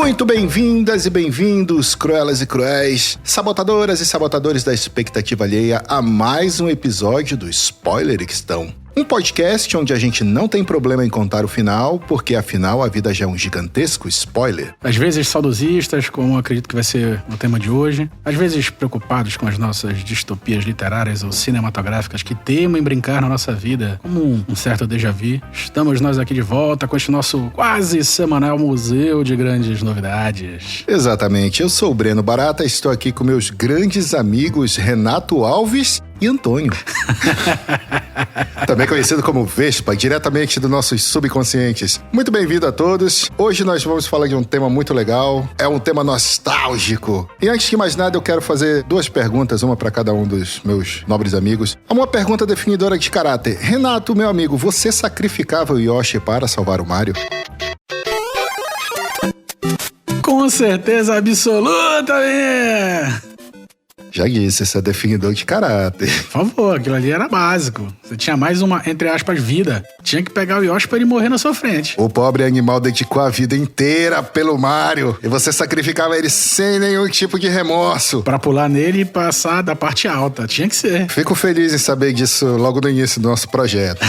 Muito bem-vindas e bem-vindos, cruelas e cruéis, sabotadoras e sabotadores da expectativa alheia, a mais um episódio do Spoileristão. Um podcast onde a gente não tem problema em contar o final, porque afinal a vida já é um gigantesco spoiler. Às vezes saudosistas, como acredito que vai ser o tema de hoje. Às vezes preocupados com as nossas distopias literárias ou cinematográficas que teimam em brincar na nossa vida, como um certo déjà vu. Estamos nós aqui de volta com este nosso quase semanal museu de grandes novidades. Exatamente, eu sou o Breno Barata, estou aqui com meus grandes amigos Renato Alves e Antônio. Também conhecido como Vespa, diretamente dos nossos subconscientes. Muito bem-vindo a todos. Hoje nós vamos falar de um tema muito legal. É um tema nostálgico. E antes de mais nada, eu quero fazer duas perguntas, uma para cada um dos meus nobres amigos. Uma pergunta definidora de caráter. Renato, meu amigo, você sacrificava o Yoshi para salvar o Mario? Com certeza absoluta, né? Já disse, isso é definidor de caráter. Por favor, aquilo ali era básico. Você tinha mais uma, entre aspas, vida. Tinha que pegar o Yoshi pra ele morrer na sua frente. O pobre animal dedicou a vida inteira pelo Mario e você sacrificava ele sem nenhum tipo de remorso. Pra pular nele e passar da parte alta. Tinha que ser. Fico feliz em saber disso logo no início do nosso projeto.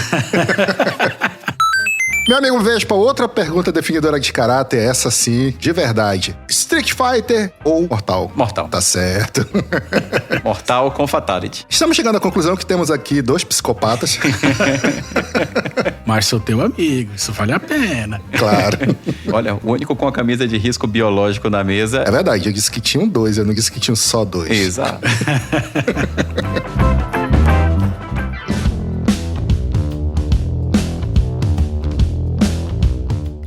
Meu amigo Vespa, outra pergunta definidora de caráter, essa sim, de verdade. Street Fighter ou Mortal? Mortal. Tá certo. Mortal com Fatality. Estamos chegando à conclusão que temos aqui dois psicopatas. Mas sou teu amigo, isso vale a pena. Claro. Olha, o único com a camisa de risco biológico na mesa... É verdade, eu disse que tinham dois, eu não disse que tinham só dois. Exato.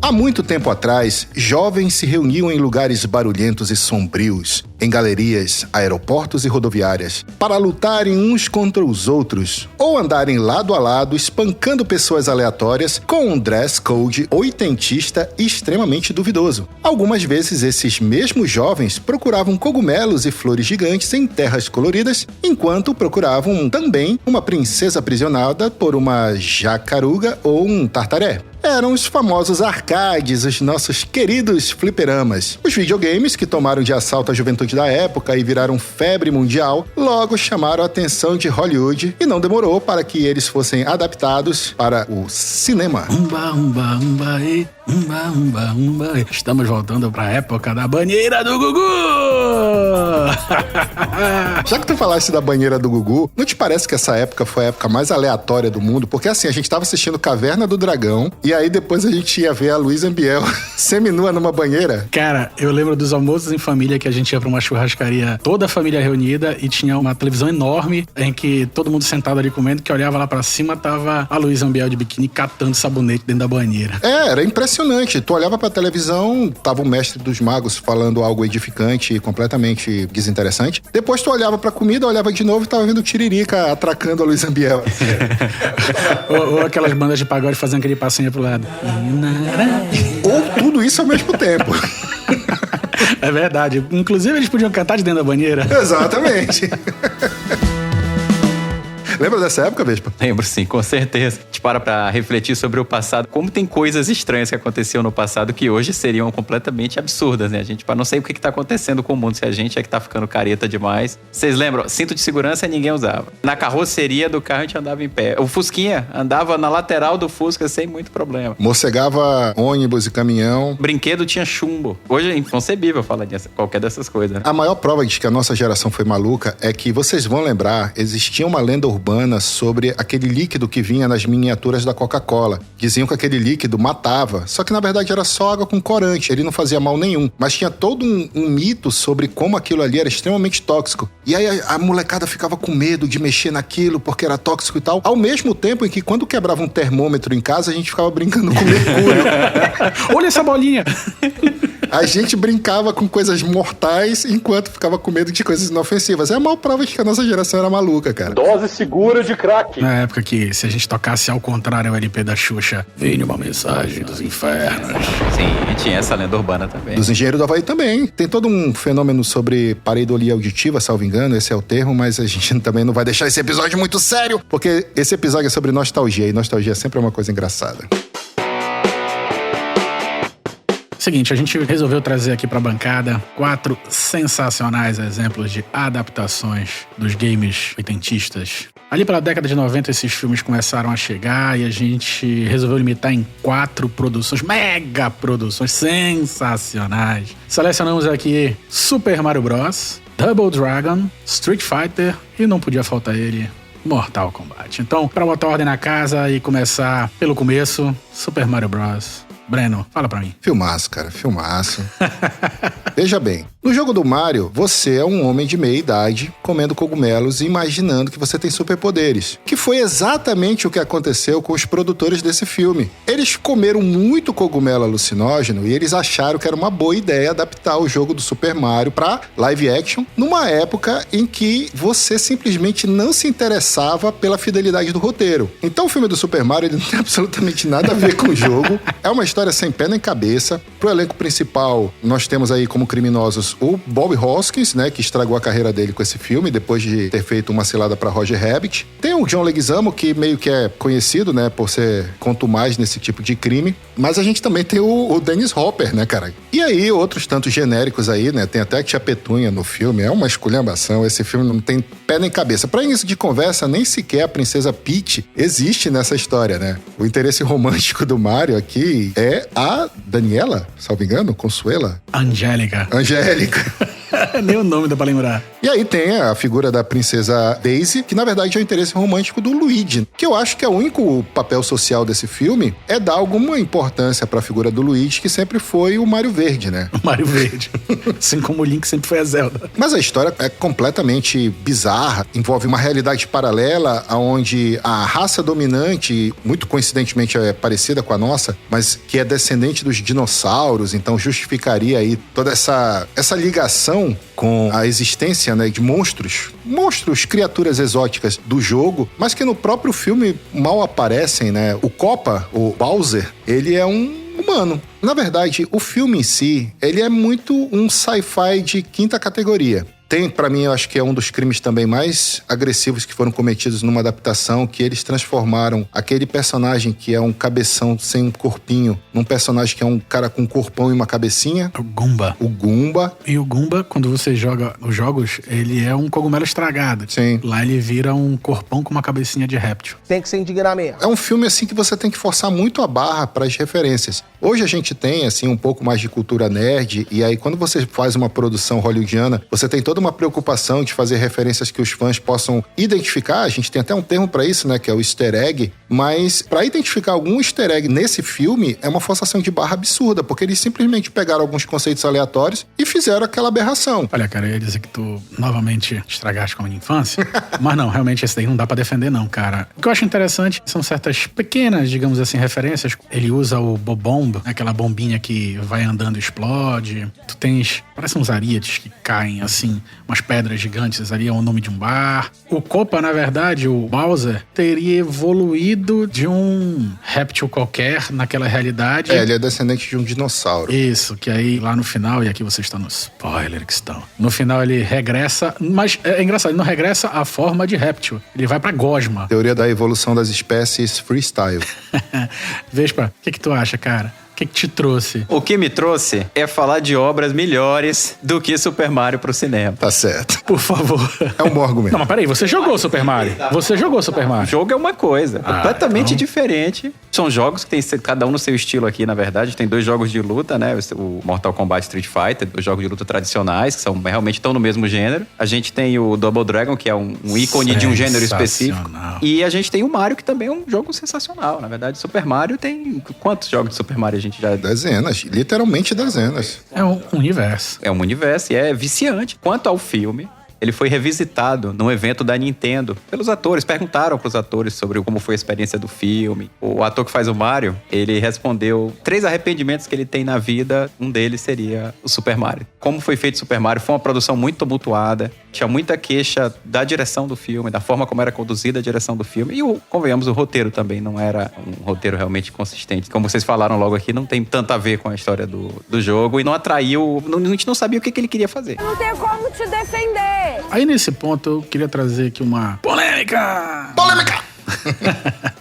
Há muito tempo atrás, jovens se reuniam em lugares barulhentos e sombrios, em galerias, aeroportos e rodoviárias, para lutarem uns contra os outros, ou andarem lado a lado espancando pessoas aleatórias com um dress code oitentista e extremamente duvidoso. Algumas vezes esses mesmos jovens procuravam cogumelos e flores gigantes em terras coloridas, enquanto procuravam também uma princesa aprisionada por uma jacaruga ou um tartaré. Eram os famosos arcades, os nossos queridos fliperamas. Os videogames, que tomaram de assalto a juventude da época e viraram febre mundial, logo chamaram a atenção de Hollywood e não demorou para que eles fossem adaptados para o cinema. Umba, umba, umba, e, umba, umba, umba, e. Estamos voltando para a época da banheira do Gugu! Já que tu falaste da banheira do Gugu, não te parece que essa época foi a época mais aleatória do mundo? Porque assim, a gente tava assistindo Caverna do Dragão e aí depois a gente ia ver a Luísa Ambiel seminua numa banheira. Cara, eu lembro dos almoços em família que a gente ia pra uma churrascaria, toda a família reunida, e tinha uma televisão enorme em que todo mundo sentado ali comendo, que olhava lá pra cima, tava a Luísa Ambiel de biquíni catando sabonete dentro da banheira. Era impressionante. Tu olhava pra televisão, tava o mestre dos magos falando algo edificante e completamente desinteressante. Depois tu olhava pra comida, olhava de novo e tava vendo o Tiririca atracando a Luísa Ambiel. ou aquelas bandas de pagode fazendo aquele passinho pro lado. Ou tudo isso ao mesmo tempo. É verdade. Inclusive eles podiam cantar de dentro da banheira. Exatamente. Lembra dessa época, Vespa? Lembro sim, com certeza. A gente para pra refletir sobre o passado. Como tem coisas estranhas que aconteciam no passado que hoje seriam completamente absurdas, né? A gente não sei o que tá acontecendo com o mundo, se a gente é que tá ficando careta demais. Vocês lembram? Cinto de segurança ninguém usava. Na carroceria do carro a gente andava em pé. O Fusquinha andava na lateral do Fusca sem muito problema. Morcegava ônibus e caminhão. Brinquedo tinha chumbo. Hoje é inconcebível falar de qualquer dessas coisas, né? A maior prova de que a nossa geração foi maluca é que, vocês vão lembrar, existia uma lenda urbana sobre aquele líquido que vinha nas miniaturas da Coca-Cola. Diziam que aquele líquido matava, só que na verdade era só água com corante, ele não fazia mal nenhum. Mas tinha todo um mito sobre como aquilo ali era extremamente tóxico. E aí a molecada ficava com medo de mexer naquilo porque era tóxico e tal. Ao mesmo tempo em que quando quebrava um termômetro em casa, a gente ficava brincando com mercúrio. Olha essa bolinha! A gente brincava com coisas mortais enquanto ficava com medo de coisas inofensivas. É a maior prova de que a nossa geração era maluca, cara. Dose segura de crack. Na época que, se a gente tocasse ao contrário o LP da Xuxa, vem uma mensagem dos infernos. Sim, tinha essa lenda urbana também. Dos Engenheiros do Havaí também. Tem todo um fenômeno sobre pareidolia auditiva, salvo engano, esse é o termo, mas a gente também não vai deixar esse episódio muito sério, porque esse episódio é sobre nostalgia, e nostalgia sempre é uma coisa engraçada. Seguinte, a gente resolveu trazer aqui pra bancada 4 sensacionais exemplos de adaptações dos games oitentistas. Ali pela década de 90, esses filmes começaram a chegar e a gente resolveu limitar em 4 produções, mega produções sensacionais. Selecionamos aqui Super Mario Bros., Double Dragon, Street Fighter e não podia faltar ele, Mortal Kombat. Então, pra botar ordem na casa e começar pelo começo, Super Mario Bros. Breno, fala pra mim. Filmaço, cara, filmaço. Veja bem, no jogo do Mario, você é um homem de meia idade comendo cogumelos e imaginando que você tem superpoderes. Que foi exatamente o que aconteceu com os produtores desse filme. Eles comeram muito cogumelo alucinógeno e eles acharam que era uma boa ideia adaptar o jogo do Super Mario pra live action numa época em que você simplesmente não se interessava pela fidelidade do roteiro. Então o filme do Super Mario ele não tem absolutamente nada a ver com o jogo. É uma história sem pé nem cabeça. Pro elenco principal, nós temos aí como criminosos o Bob Hoskins, né, que estragou a carreira dele com esse filme, depois de ter feito uma cilada pra Roger Rabbit. Tem o John Leguizamo, que meio que é conhecido, né, por ser contumaz nesse tipo de crime. Mas a gente também tem o Dennis Hopper, né, cara? E aí, outros tantos genéricos aí, né, tem até a Tia Petunia no filme. É uma esculhambação, esse filme não tem pé nem cabeça. Pra início de conversa, nem sequer a Princesa Peach existe nessa história, né? O interesse romântico do Mario aqui é a Daniela, salvo engano, Consuela? Angélica. Nem o nome dá pra lembrar. E aí tem a figura da princesa Daisy, que na verdade é o interesse romântico do Luigi, que eu acho que é o único papel social desse filme é dar alguma importância pra figura do Luigi, que sempre foi o Mario Verde, né? O Mario Verde. Assim como o Link sempre foi a Zelda. Mas a história é completamente bizarra, envolve uma realidade paralela onde a raça dominante, muito coincidentemente é parecida com a nossa, mas que é descendente dos dinossauros, então justificaria aí toda essa ligação com a existência, né, de monstros, criaturas exóticas do jogo, mas que no próprio filme mal aparecem, né? O Koopa, o Bowser, ele é um humano. Na verdade, o filme em si, ele é muito um sci-fi de quinta categoria. Tem, pra mim, eu acho que é um dos crimes também mais agressivos que foram cometidos numa adaptação, que eles transformaram aquele personagem que é um cabeção sem um corpinho, num personagem que é um cara com um corpão e uma cabecinha. O Goomba. O Goomba. E o Goomba, quando você joga os jogos, ele é um cogumelo estragado. Sim. Lá ele vira um corpão com uma cabecinha de réptil. Tem que se indignar mesmo. É um filme, assim, que você tem que forçar muito a barra para as referências. Hoje a gente tem, assim, um pouco mais de cultura nerd, e aí quando você faz uma produção hollywoodiana, você tem toda uma preocupação de fazer referências que os fãs possam identificar. A gente tem até um termo para isso, né, que é o easter egg, mas para identificar algum easter egg nesse filme é uma forçação de barra absurda, porque eles simplesmente pegaram alguns conceitos aleatórios e fizeram aquela aberração. Olha, cara, eu ia dizer que tu novamente estragaste com a minha infância, mas não, realmente esse daí não dá pra defender não, cara. O que eu acho interessante são certas pequenas, digamos assim, referências. Ele usa o Bobomb, aquela bombinha que vai andando e explode. Tu tens, parece uns arietes que caem assim, umas pedras gigantes ali, é o nome de um bar. O Koopa, na verdade, o Bowser, teria evoluído de um réptil qualquer naquela realidade. É, ele é descendente de um dinossauro. Isso, que aí lá no final, e aqui vocês estão no spoiler que estão. No final ele regressa, mas é engraçado, ele não regressa à forma de réptil. Ele vai pra gosma. Teoria da evolução das espécies freestyle. Vespa, o que tu acha, cara? O que te trouxe? O que me trouxe é falar de obras melhores do que Super Mario pro cinema. Tá certo. Por favor. É um bom argumento. Não, mas peraí, você jogou Super Mario. Você jogou Super O Mario. jogo é uma coisa completamente então... diferente. São jogos que tem cada um no seu estilo aqui, na verdade. Tem 2 jogos de luta, né? O Mortal Kombat Street Fighter, 2 jogos de luta tradicionais, que são realmente estão no mesmo gênero. A gente tem o Double Dragon, que é um ícone de um gênero específico. E a gente tem o Mario, que também é um jogo sensacional. Na verdade, Super Mario tem... Quantos jogos de Super Mario a gente já... Dezenas, literalmente dezenas. É um universo. É um universo e é viciante. Quanto ao filme, ele foi revisitado num evento da Nintendo pelos atores. Perguntaram pros atores sobre como foi a experiência do filme. O ator que faz o Mario, ele respondeu 3 arrependimentos que ele tem na vida. Um deles seria o Super Mario. Como foi feito o Super Mario? Foi uma produção muito tumultuada. Tinha muita queixa da direção do filme, da forma como era conduzida a direção do filme. E, convenhamos, o roteiro também não era um roteiro realmente consistente. Como vocês falaram logo aqui, não tem tanto a ver com a história do jogo. E não atraiu... A gente não sabia o que ele queria fazer. Eu não tenho como te defender. Aí nesse ponto eu queria trazer aqui uma polêmica! Polêmica!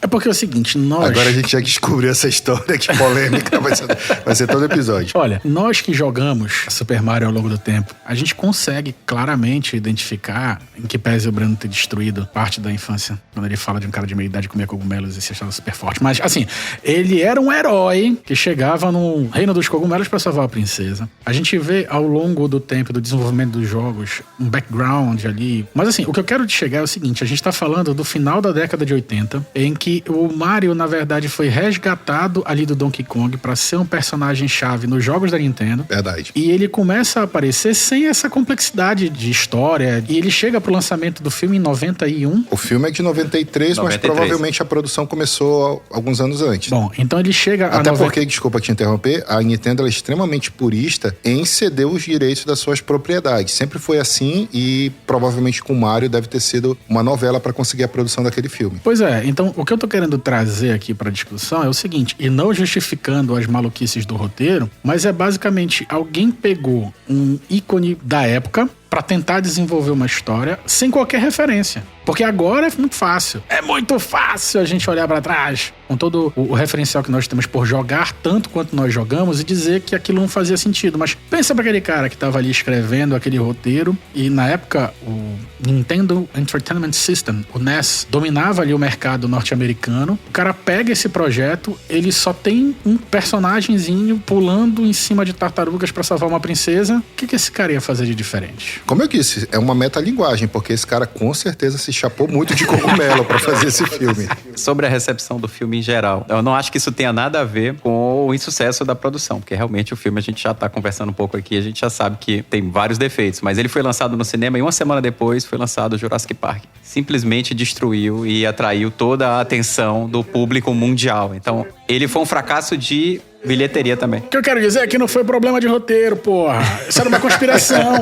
É porque é o seguinte, nós... Agora a gente já descobriu essa história, que polêmica vai ser todo episódio. Olha, nós que jogamos Super Mario ao longo do tempo, a gente consegue claramente identificar em que pese o Breno ter destruído parte da infância, quando ele fala de um cara de meia idade comer cogumelos e se achava super forte. Mas, assim, ele era um herói que chegava no reino dos cogumelos pra salvar a princesa. A gente vê ao longo do tempo do desenvolvimento dos jogos um background ali. Mas, assim, o que eu quero te chegar é o seguinte, a gente tá falando do final da década de 80, em que o Mario, na verdade, foi resgatado ali do Donkey Kong pra ser um personagem-chave nos jogos da Nintendo. Verdade. E ele começa a aparecer sem essa complexidade de história. E ele chega pro lançamento do filme em 91. O filme é de 93, mas provavelmente a produção começou alguns anos antes. Bom, então ele chega a... Até porque, desculpa te interromper, a Nintendo é extremamente purista em ceder os direitos das suas propriedades. Sempre foi assim e provavelmente com o Mario deve ter sido uma novela para conseguir a produção daquele filme. Pois é, então o que eu tô querendo trazer aqui pra discussão é o seguinte, e não justificando as maluquices do roteiro, mas é basicamente alguém pegou um ícone da época pra tentar desenvolver uma história sem qualquer referência. Porque agora é muito fácil. É muito fácil a gente olhar pra trás com todo o referencial que nós temos por jogar tanto quanto nós jogamos e dizer que aquilo não fazia sentido. Mas pensa pra aquele cara que tava ali escrevendo aquele roteiro e na época o Nintendo Entertainment System, o NES, dominava ali o mercado norte-americano. O cara pega esse projeto, ele só tem um personagemzinho pulando em cima de tartarugas pra salvar uma princesa. O que esse cara ia fazer de diferente? Como eu disse, é uma metalinguagem, porque esse cara com certeza se chapou muito de cogumelo pra fazer esse filme. Sobre a recepção do filme em geral, eu não acho que isso tenha nada a ver com o insucesso da produção, porque realmente o filme, a gente já tá conversando um pouco aqui, a gente já sabe que tem vários defeitos, mas ele foi lançado no cinema e uma semana depois foi lançado o Jurassic Park. Simplesmente destruiu e atraiu toda a atenção do público mundial. Então, ele foi um fracasso de bilheteria também. O que eu quero dizer é que não foi problema de roteiro, porra. Isso era uma conspiração.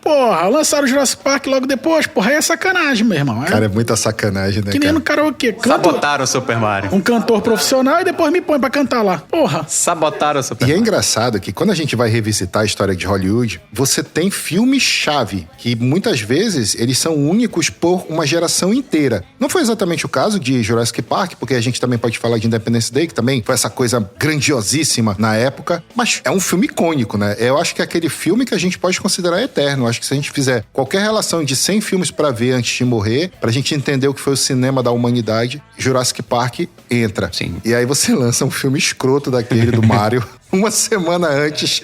Porra, lançaram o Jurassic Park logo depois. Porra, aí é sacanagem, meu irmão. Cara, é muita sacanagem, né, que nem no karaokê. Sabotaram o Super Mario. Um cantor profissional e depois me põe pra cantar lá. Porra. Sabotaram o Super Mario. E é engraçado que quando a gente vai revisitar a história de Hollywood, você tem filmes-chave, que muitas vezes eles são únicos por uma geração inteira. Não foi exatamente o caso de Jurassic Park, porque a gente também pode falar de Independence Day, que também foi essa coisa grandiosíssima na época, mas é um filme icônico, né? Eu acho que é aquele filme que a gente pode considerar eterno. Eu acho que se a gente fizer qualquer relação de 100 filmes pra ver antes de morrer, pra gente entender o que foi o cinema da humanidade, Jurassic Park entra. Sim. E aí você lança um filme escroto daquele do Mario uma semana antes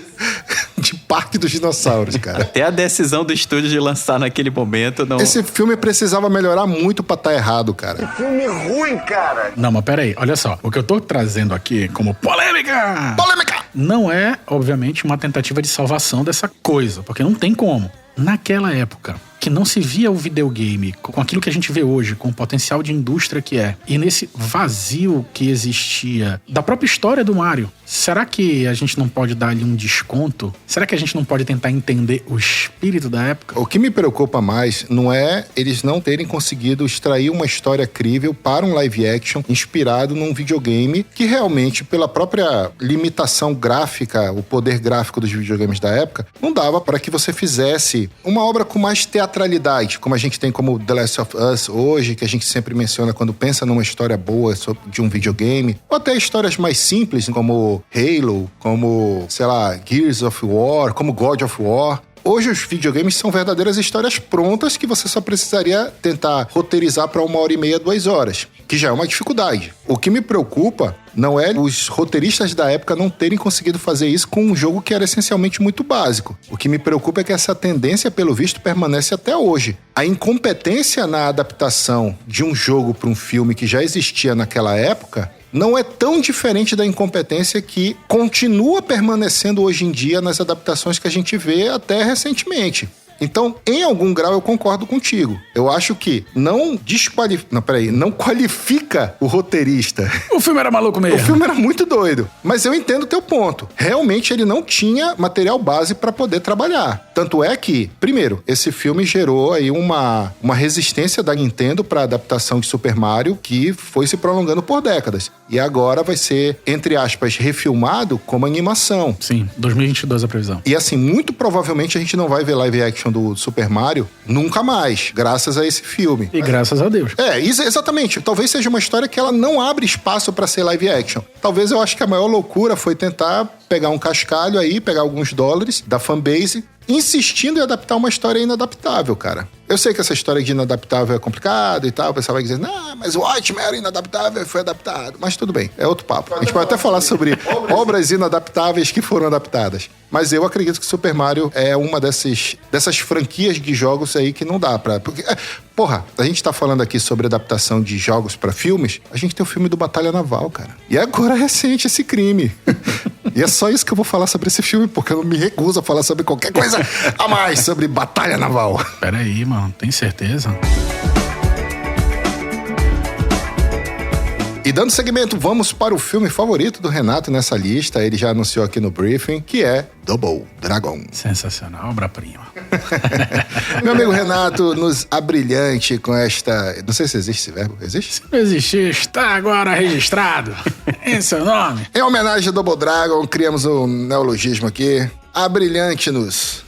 de Parque dos Dinossauros, cara. Até a decisão do estúdio de lançar naquele momento não... Esse filme precisava melhorar muito pra estar errado, cara. Que filme ruim, cara! Não, mas peraí, olha só. O que eu tô trazendo aqui como polêmica... Polêmica! Não é, obviamente, uma tentativa de salvação dessa coisa, porque não tem como. Naquela época, que não se via o videogame com aquilo que a gente vê hoje, com o potencial de indústria que é, e nesse vazio que existia da própria história do Mario, será que a gente não pode dar ali um desconto? Será que a gente não pode tentar entender o espírito da época? O que me preocupa mais não é eles não terem conseguido extrair uma história crível para um live action inspirado num videogame que realmente, pela própria limitação gráfica, o poder gráfico dos videogames da época, não dava para que você fizesse uma obra com mais teatralidade, como a gente tem como The Last of Us hoje, que a gente sempre menciona quando pensa numa história boa de um videogame, ou até histórias mais simples, como Halo, como, sei lá, Gears of War, como God of War. Hoje os videogames são verdadeiras histórias prontas que você só precisaria tentar roteirizar para 1h30, 2 horas, que já é uma dificuldade. O que me preocupa não é os roteiristas da época não terem conseguido fazer isso com um jogo que era essencialmente muito básico. O que me preocupa é que essa tendência, pelo visto, permanece até hoje. A incompetência na adaptação de um jogo para um filme que já existia naquela época não é tão diferente da incompetência que continua permanecendo hoje em dia nas adaptações que a gente vê até recentemente. Então, em algum grau, eu concordo contigo. Eu acho que não qualifica o roteirista. O filme era maluco mesmo. O filme era muito doido. Mas eu entendo o teu ponto. Realmente, ele não tinha material base para poder trabalhar. Tanto é que, primeiro, esse filme gerou aí uma resistência da Nintendo para a adaptação de Super Mario que foi se prolongando por décadas. E agora vai ser, entre aspas, refilmado como animação. Sim, 2022 a previsão. E assim, muito provavelmente a gente não vai ver live action do Super Mario nunca mais, graças a esse filme. E graças a Deus. Exatamente. Talvez seja uma história que ela não abre espaço para ser live action. Talvez eu acho que a maior loucura foi tentar pegar um cascalho aí, pegar alguns dólares da fanbase, insistindo em adaptar uma história inadaptável, cara. Eu sei que essa história de inadaptável é complicada e tal, o pessoal vai dizer, não, mas o Watchmen era inadaptável e foi adaptado. Mas tudo bem, é outro papo. A gente pode até falar sobre obras inadaptáveis que foram adaptadas. Mas eu acredito que Super Mario é uma dessas franquias de jogos aí que não dá pra... Porque, porra, a gente tá falando aqui sobre adaptação de jogos pra filmes, a gente tem o filme do Batalha Naval, cara. E agora é recente esse crime. E é só isso que eu vou falar sobre esse filme, porque eu não me recuso a falar sobre qualquer coisa a mais sobre Batalha Naval. Peraí, mano, tem certeza? E dando seguimento, vamos para o filme favorito do Renato nessa lista. Ele já anunciou aqui no briefing, que é Double Dragon. Sensacional, obra-prima. Meu amigo Renato nos abrilhante com esta... Não sei se existe esse verbo. Existe? Se não existir, está agora registrado. Esse é o nome. Em homenagem a Double Dragon, criamos um neologismo aqui. Abrilhante-nos.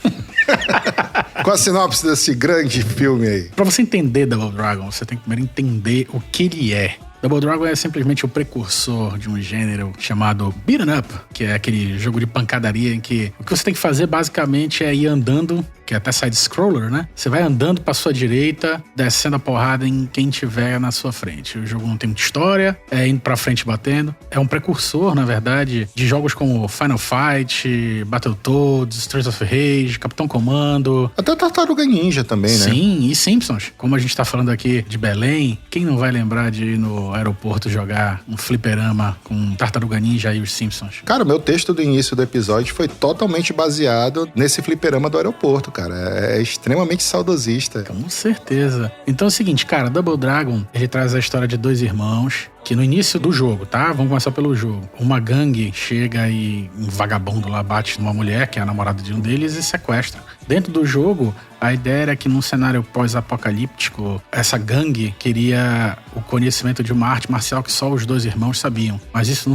Com a sinopse desse grande filme aí. Pra você entender Double Dragon, você tem que primeiro entender o que ele é. Double Dragon é simplesmente o precursor de um gênero chamado beat'em up, que é aquele jogo de pancadaria em que o que você tem que fazer basicamente é ir andando, que é até side-scroller, né? Você vai andando pra sua direita, descendo a porrada em quem tiver na sua frente. O jogo não tem muita história, é indo pra frente batendo. É um precursor, na verdade, de jogos como Final Fight, Battletoads, Streets of Rage, Capitão Comando. Até Tartaruga Ninja também, né? Sim, e Simpsons. Como a gente tá falando aqui de Belém, quem não vai lembrar de ir no aeroporto jogar um fliperama com Tartaruga Ninja e os Simpsons? Cara, o meu texto do início do episódio foi totalmente baseado nesse fliperama do aeroporto, cara. É extremamente saudosista. Com certeza. Então é o seguinte, cara, Double Dragon, ele traz a história de dois irmãos que no início do jogo, tá? Vamos começar pelo jogo. Uma gangue chega e um vagabundo lá bate numa mulher, que é a namorada de um deles, e sequestra. Dentro do jogo, a ideia era que num cenário pós-apocalíptico, essa gangue queria o conhecimento de uma arte marcial que só os dois irmãos sabiam. Mas isso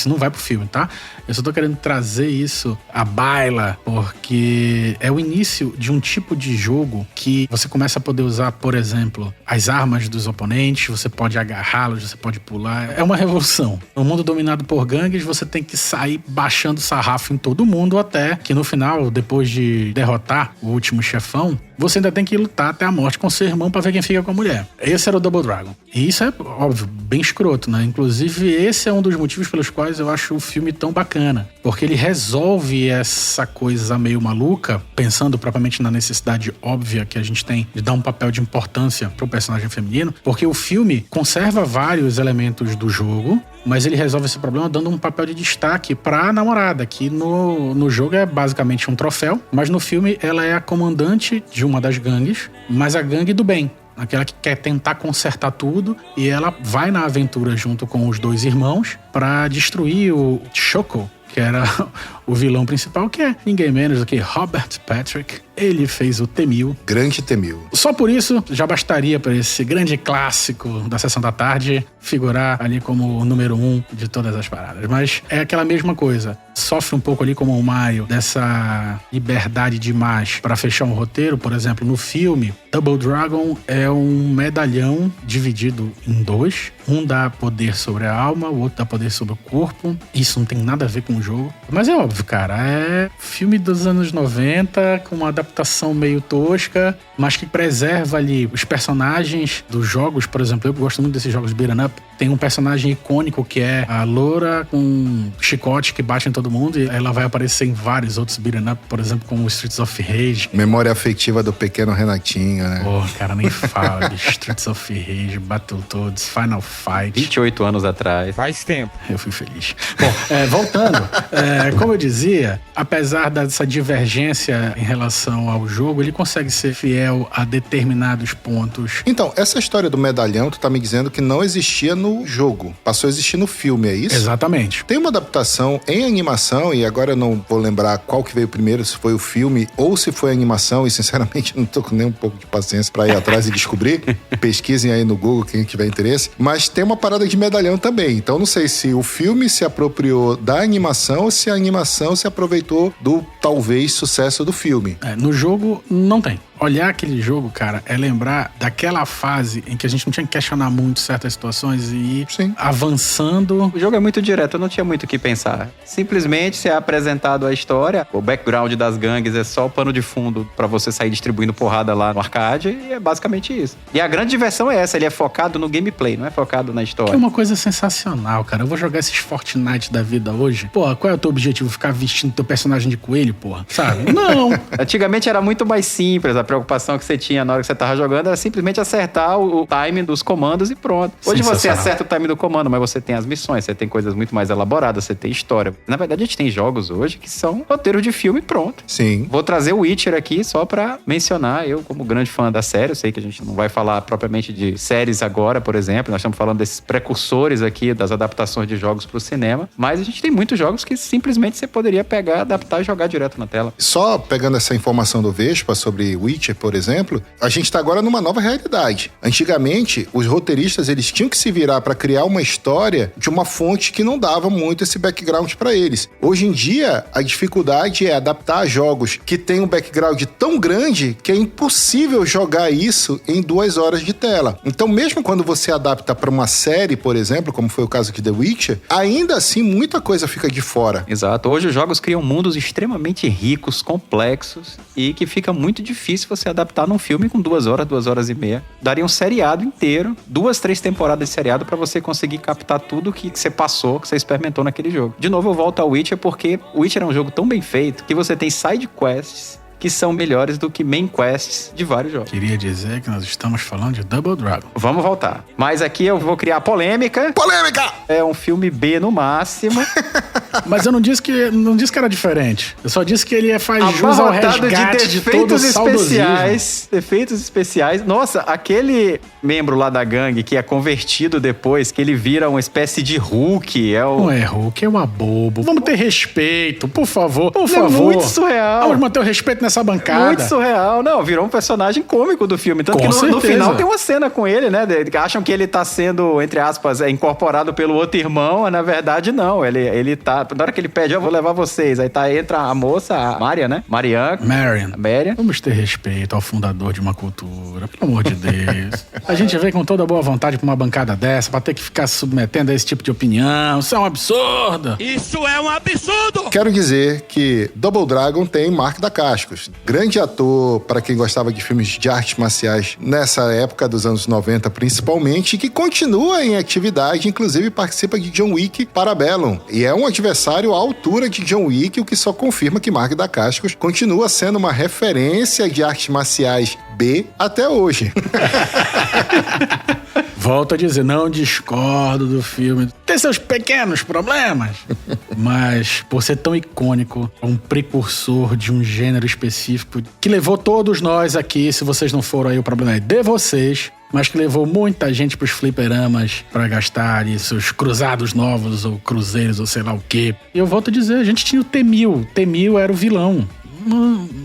não vai pro filme, tá? Eu só tô querendo trazer isso à baila, porque é o início de um tipo de jogo que você começa a poder usar, por exemplo, as armas dos oponentes, você pode agarrá-los, você pode pular. É uma revolução. No mundo dominado por gangues, você tem que sair baixando sarrafo em todo mundo até que no final, depois de derrotar o último chefão, você ainda tem que lutar até a morte com seu irmão pra ver quem fica com a mulher. Esse era o Double Dragon. E isso é, óbvio, bem escroto, né? Inclusive, esse é um dos motivos pelos quais eu acho o filme tão bacana. Porque ele resolve essa coisa meio maluca, pensando propriamente na necessidade óbvia que a gente tem de dar um papel de importância pro personagem feminino, porque o filme conserva vários elementos do jogo, mas ele resolve esse problema dando um papel de destaque pra namorada, que no jogo é basicamente um troféu, mas no filme ela é a comandante de uma das gangues, mas a gangue do bem. Aquela que quer tentar consertar tudo, e ela vai na aventura junto com os dois irmãos pra destruir o Choco, que era o vilão principal, que é ninguém menos do que Robert Patrick. Ele fez o T-1000. Grande T-1000. Só por isso, já bastaria para esse grande clássico da Sessão da Tarde figurar ali como o número 1 de todas as paradas. Mas é aquela mesma coisa. Sofre um pouco ali como o Mario, dessa liberdade demais para fechar um roteiro. Por exemplo, no filme, Double Dragon é um medalhão dividido em dois. Um dá poder sobre a alma, o outro dá poder sobre o corpo. Isso não tem nada a ver com o jogo. Mas é óbvio, cara. É filme dos anos 90, com uma adaptação meio tosca, mas que preserva ali os personagens dos jogos. Por exemplo, eu gosto muito desses jogos beat'em up. Tem um personagem icônico que é a loura com um chicote que bate em todo mundo, e ela vai aparecer em vários outros beat'em up, por exemplo, como Streets of Rage. Memória afetiva do pequeno Renatinho, né? Pô, cara, nem fala. Streets of Rage, Battletoads, Final Fight. 28 anos atrás. Faz tempo. Eu fui feliz. Bom, voltando, como eu dizia, apesar dessa divergência em relação ao jogo, ele consegue ser fiel a determinados pontos. Então, essa história do medalhão, tu tá me dizendo que não existia no no jogo. Passou a existir no filme, é isso? Exatamente. Tem uma adaptação em animação, e agora eu não vou lembrar qual que veio primeiro, se foi o filme ou se foi a animação, e sinceramente não tô com nem um pouco de paciência pra ir atrás e descobrir. Pesquisem aí no Google, quem tiver interesse. Mas tem uma parada de medalhão também, então não sei se o filme se apropriou da animação ou se a animação se aproveitou do, talvez, sucesso do filme. No jogo, não tem. Olhar aquele jogo, cara, é lembrar daquela fase em que a gente não tinha que questionar muito certas situações e ir avançando. O jogo é muito direto, eu não tinha muito o que pensar. Simplesmente você é apresentado a história, o background das gangues é só o pano de fundo pra você sair distribuindo porrada lá no arcade, e é basicamente isso. E a grande diversão é essa, ele é focado no gameplay, não é focado na história. Que é uma coisa sensacional, cara. Eu vou jogar esses Fortnite da vida hoje. Porra, qual é o teu objetivo? Ficar vestindo teu personagem de coelho, porra? Sabe? Não! Antigamente era muito mais simples, a preocupação que você tinha na hora que você tava jogando era simplesmente acertar o timing dos comandos e pronto. Hoje você acerta o timing do comando, mas você tem as missões, você tem coisas muito mais elaboradas, você tem história. Na verdade, a gente tem jogos hoje que são roteiros de filme e pronto. Sim. Vou trazer o Witcher aqui só pra mencionar, eu como grande fã da série, eu sei que a gente não vai falar propriamente de séries agora, por exemplo, nós estamos falando desses precursores aqui das adaptações de jogos pro cinema, mas a gente tem muitos jogos que simplesmente você poderia pegar, adaptar e jogar direto na tela. Só pegando essa informação do Vespa sobre Witcher, por exemplo, a gente está agora numa nova realidade. Antigamente, os roteiristas eles tinham que se virar para criar uma história de uma fonte que não dava muito esse background para eles. Hoje em dia, a dificuldade é adaptar jogos que têm um background tão grande que é impossível jogar isso em 2 horas de tela. Então, mesmo quando você adapta para uma série, por exemplo, como foi o caso aqui de The Witcher, ainda assim muita coisa fica de fora. Exato. Hoje os jogos criam mundos extremamente ricos, complexos e que fica muito difícil você adaptar num filme com 2 horas, 2 horas e meia. Daria um seriado inteiro, 2, 3 temporadas de seriado pra você conseguir captar tudo que você passou, que você experimentou naquele jogo. De novo, eu volto ao Witcher porque o Witcher é um jogo tão bem feito que você tem side quests que são melhores do que main quests de vários jogos. Queria dizer que nós estamos falando de Double Dragon. Vamos voltar. Mas aqui eu vou criar polêmica. Polêmica! É um filme B no máximo. Mas eu não disse que era diferente. Eu só disse que ele faz jus ao resgate de todo o saudosismo. Efeitos especiais. Nossa, aquele membro lá da gangue que é convertido depois, que ele vira uma espécie de Hulk. Não é Hulk, é um abobo. Vamos ter respeito, por favor. Por Ele favor. É muito surreal. Vamos manter o respeito nessa bancada. Muito surreal. Não, virou um personagem cômico do filme. Tanto Com que no certeza. final tem uma cena com ele, né? Acham que ele tá sendo, entre aspas, incorporado pelo outro irmão. Mas na verdade, não. Ele tá... Na hora que ele pede, eu vou levar vocês. Aí entra a moça, a Marian, né? Marian. Vamos ter respeito ao fundador de uma cultura. Pelo amor de Deus. A gente vem com toda boa vontade pra uma bancada dessa, pra ter que ficar se submetendo a esse tipo de opinião. Isso é um absurdo. Isso é um absurdo! Quero dizer que Double Dragon tem Mark Dacascos. Grande ator para quem gostava de filmes de artes marciais nessa época dos anos 90 principalmente, que continua em atividade, inclusive participa de John Wick Parabellum. E é um adversário à altura de John Wick, o que só confirma que Mark Dacascos continua sendo uma referência de artes marciais B até hoje. Volto a dizer, não discordo do filme. Tem seus pequenos problemas, mas por ser tão icônico, é um precursor de um gênero específico que levou todos nós aqui, se vocês não foram aí, o problema é de vocês, mas que levou muita gente pros fliperamas pra gastar seus cruzados novos, ou cruzeiros, ou sei lá o quê. E eu volto a dizer, a gente tinha o T-1000. T-1000 era o vilão. A